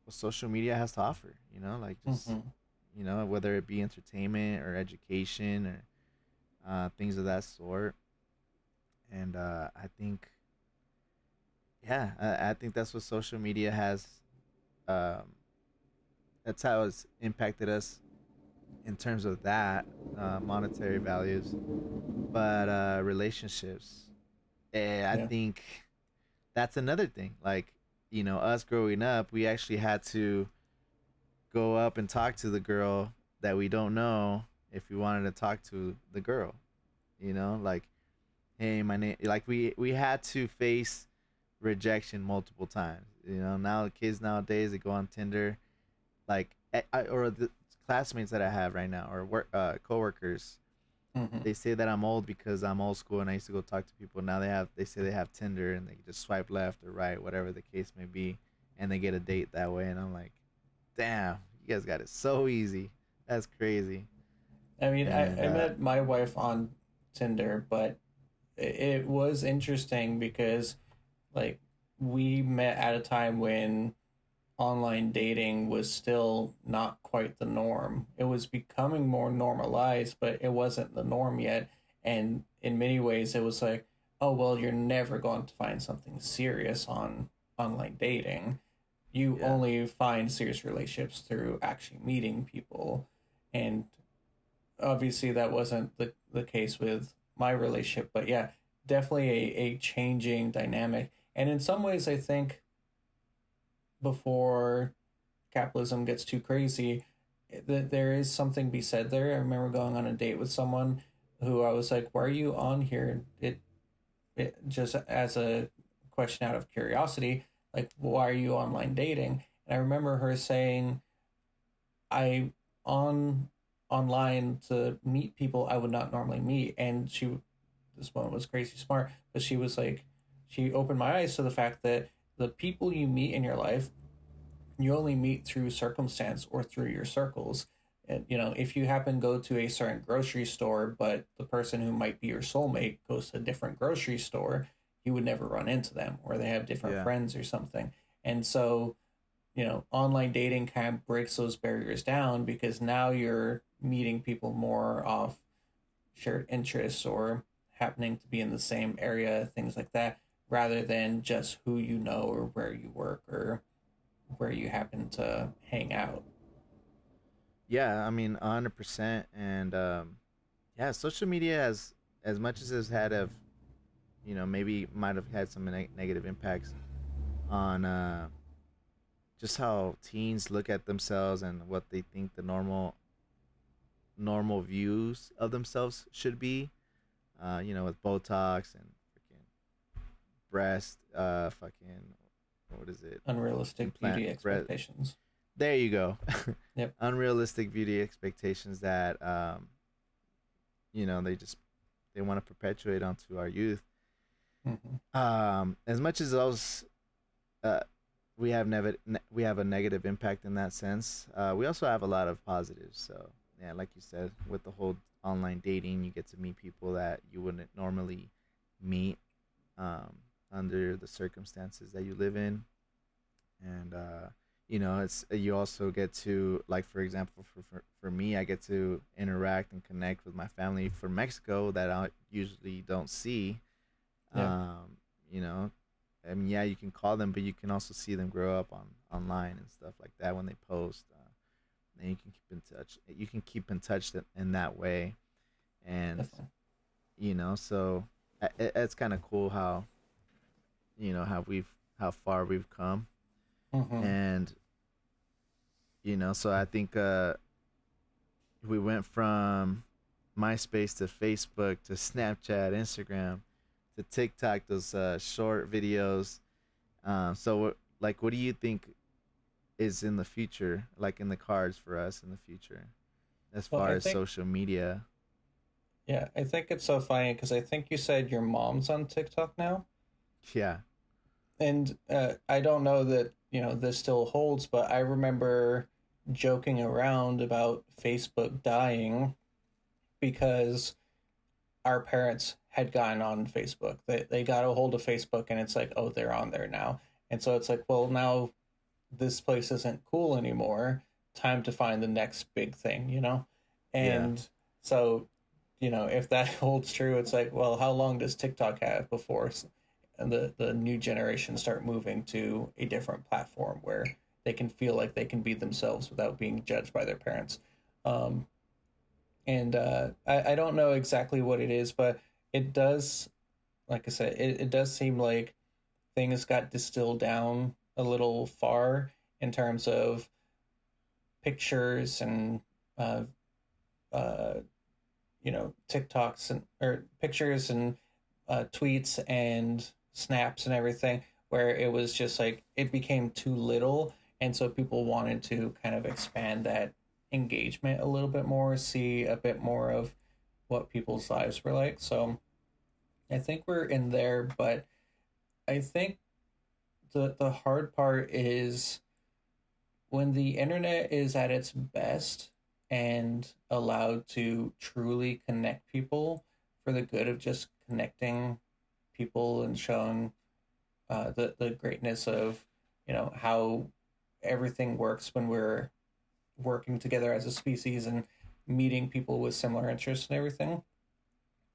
social media has to offer. Like, just Hmm. whether it be entertainment or education, or things of that sort. And I think, yeah, I think that's what social media has. Um, that's how it's impacted us in terms of that, monetary values, but relationships. I Yeah. think that's another thing. Like, us growing up, we actually had to go up and talk to the girl that we don't know if we wanted to talk to the girl. Like, hey, my name. Like, we had to face rejection multiple times. Now the kids nowadays, they go on Tinder, like, or the classmates that I have right now, or coworkers. Hmm. They say that I'm old because I'm old school and I used to go talk to people. Now they say they have Tinder, and they just swipe left or right, whatever the case may be, and they get a date that way. And I'm like, damn, you guys got it so easy. That's crazy. I mean, And I met my wife on Tinder, but it was interesting because, like, we met at a time when online dating was still not quite the norm. It was becoming more normalized, but it wasn't the norm yet. And in many ways, it was like, oh, well, you're never going to find something serious on online dating. You yeah, only find serious relationships through actually meeting people. And obviously, that wasn't the case with my relationship. But yeah, definitely a changing dynamic. And in some ways, I think before capitalism gets too crazy, that there is something to be said there. I remember going on a date with someone who I was like, "Why are you on here?" It just as a question out of curiosity, like, "Why are you online dating?" And I remember her saying, "I on online to meet people I would not normally meet," and this woman was crazy smart, but she was like, she opened my eyes to the fact that the people you meet in your life you only meet through circumstance or through your circles. And if you happen to go to a certain grocery store, but the person who might be your soulmate goes to a different grocery store, you would never run into them, or they have different yeah, friends or something. And so, online dating kind of breaks those barriers down because now you're meeting people more off shared interests or happening to be in the same area, things like that, rather than just who you know or where you work or where you happen to hang out. yeah. I mean, 100%. And yeah, social media has. as much as it's had of, maybe might have had some negative impacts on just how teens look at themselves and what they think the normal views of themselves should be. With Botox and freaking breast, fucking, what is it? Unrealistic Implant beauty breast. expectations. There you go. Yep. Unrealistic beauty expectations that they want to perpetuate onto our youth. Hmm. As much as those uh, we have a negative impact in that sense. We also have a lot of positives. So yeah, like you said, with the whole online dating, you get to meet people that you wouldn't normally meet under the circumstances that you live in, and it's you also get to, like, for example, for me, I get to interact and connect with my family from Mexico that I usually don't see. Yep. um, you know I mean, yeah, you can call them, but you can also see them grow up on online and stuff like that when they post. And you can keep in touch. You can keep in touch in that way, and Definitely. so it's kind of cool how how far we've come, Hmm. and so I think we went from MySpace to Facebook to Snapchat, Instagram, to TikTok. Those short videos. Like, what do you think is in the future, like in the cards for us in the future, as Well, far I as think, social media? yeah, I think it's so funny because I think you said your mom's on TikTok now. Yeah, And I don't know that this still holds, but I remember joking around about Facebook dying because our parents had gotten on Facebook. They got a hold of Facebook, and it's like, oh, they're on there now. And so it's like, well, now this place isn't cool anymore. Time to find the next big thing, you know? yeah, And so, if that holds true, it's like, well, how long does TikTok have before the new generation start moving to a different platform where they can feel like they can be themselves without being judged by their parents? Um, and I don't know exactly what it is, but it does, like I said, it does seem like things got distilled down a little far in terms of pictures and uh, uh, TikToks and or pictures and tweets and snaps and everything, where it was just like it became too little, and so people wanted to kind of expand that engagement a little bit more, see a bit more of what people's lives were like. So I think we're in there, but I think the hard part is when the internet is at its best and allowed to truly connect people for the good of just connecting people and showing the greatness of how everything works when we're working together as a species and meeting people with similar interests and everything.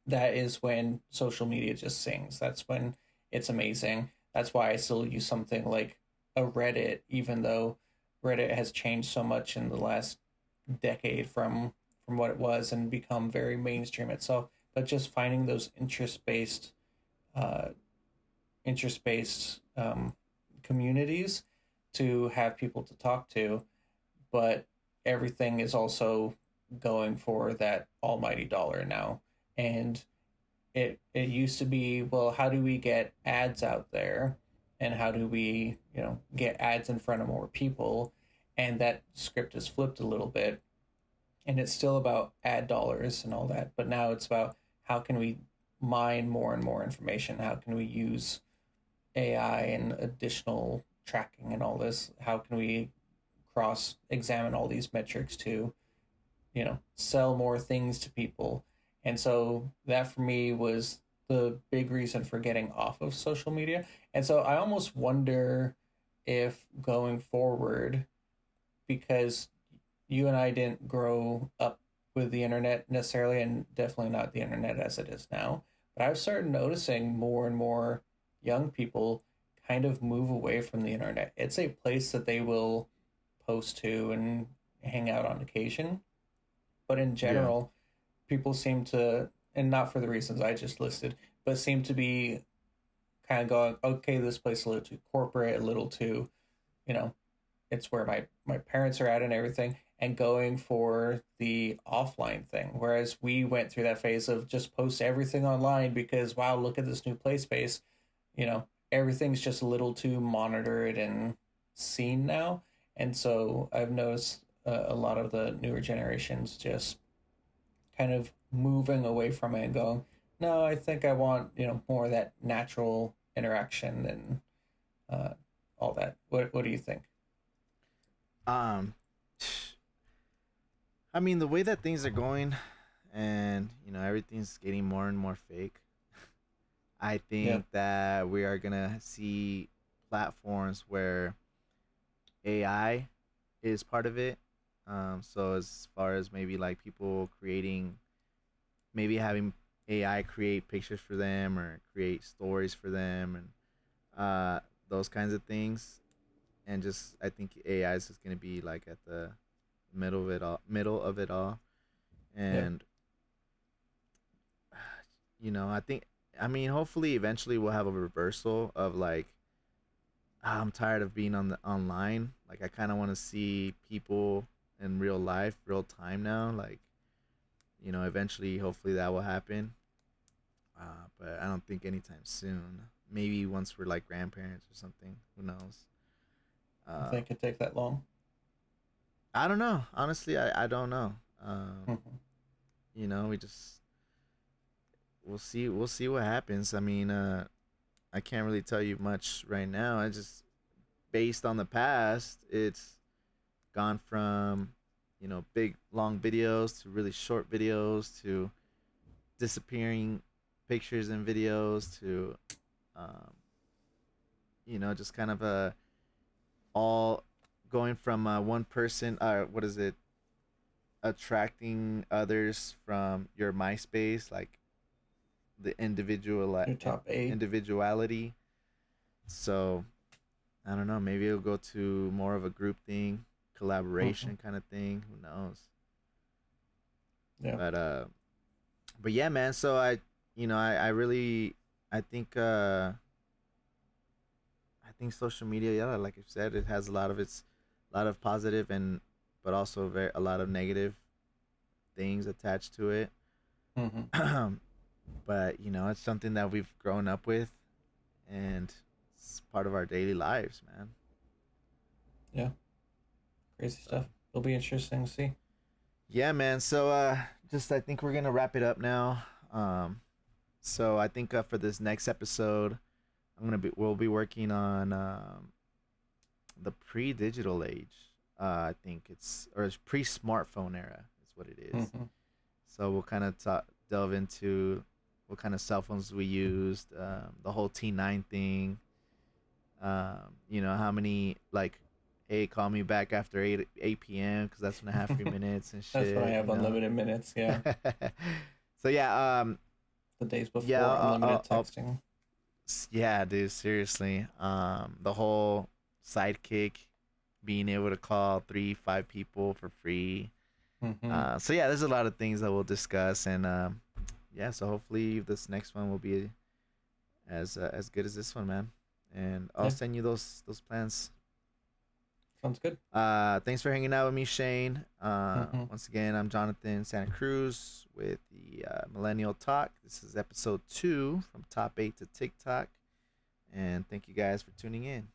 That is when social media just sings. That's when it's amazing. That's why I still use something like a Reddit, even though Reddit has changed so much in the last decade from what it was and become very mainstream itself. But just finding those uh, interest based communities to have people to talk to, but everything is also going for that almighty dollar now. And it used to be, well, how do we get ads out there, and how do we get ads in front of more people? And that script is flipped a little bit, and it's still about ad dollars and all that, but now it's about how can we mine more and more information, how can we use AI and additional tracking and all this, how can we cross examine all these metrics to sell more things to people. And so that for me was the big reason for getting off of social media. And so I almost wonder if going forward, because you and I didn't grow up with the internet necessarily, and definitely not the internet as it is now, but I've started noticing more and more young people kind of move away from the internet. It's a place that they will post to and hang out on occasion, but in yeah, general, people seem to. and not for the reasons I just listed, but seem to be kind of going, okay, this place is a little too corporate, a little too, you know, it's where my parents are at and everything, and going for the offline thing. Whereas we went through that phase of just post everything online because wow, look at this new play space. You know, everything's just a little too monitored and seen now, and so I've noticed a lot of the newer generations just kind of moving away from it and going, no, I think I want more of that natural interaction and uh, all that. What do you think? Um, I mean, the way that things are going, and everything's getting more and more fake. I Yeah. think that we are gonna see platforms where AI is part of it. So as far as maybe like people creating, maybe having AI create pictures for them or create stories for them, and uh, those kinds of things. And just I think AI is just gonna be like at the middle of it all. Yeah. And I think, I mean, hopefully eventually we'll have a reversal of like, I'm tired of being on the online. Like I kind of want to see people in real life, real time now. Like, eventually, hopefully that will happen. But I don't think anytime soon. Maybe once we're like grandparents or something. Who knows? You Uh, think it take that long? I don't know. Honestly, I don't know. Mhm. We just we'll see what happens. I mean, I can't really tell you much right now. I just, based on the past, it's gone from big long videos to really short videos to disappearing pictures and videos to um, just kind of all going from one person, what is it, attracting others from your MySpace, like the Your top eight. individuality. So I don't know, maybe it'll go to more of a group thing, Mhm. collaboration kind of thing, who knows. Yeah. But yeah, man, so I really, I think social media, yeah, like I said, it has a lot of positive and but also a lot of negative things attached to it. Hmm. But it's something that we've grown up with, and it's part of our daily lives, man. Yeah. Crazy So stuff. It'll be interesting to see. yeah, man. So just I think we're gonna wrap it up now. So I think for this next episode, we'll be working on the pre-digital age. I think it's pre-smartphone era is what it is. Hmm. So we'll kind of delve into what kind of cell phones we used, the whole T9 thing. How many like, hey, call me back after 8 p.m. because that's when I have free minutes and That's when I shit. have unlimited minutes. Yeah. So yeah, The days yeah, before unlimited texting. yeah, dude, seriously. The whole sidekick, being able to call 3, 5 people for free. Hmm. So yeah, there's a lot of things that we'll discuss, and yeah, so hopefully this next one will be as good as this one, man. And I'll Yeah. send you those plans. Sounds good. Thanks for hanging out with me, Shane. Hmm. Once again, I'm Jonathan Santa Cruz with the Millennial Talk. This is episode 2 from Top 8 to TikTok. And thank you guys for tuning in.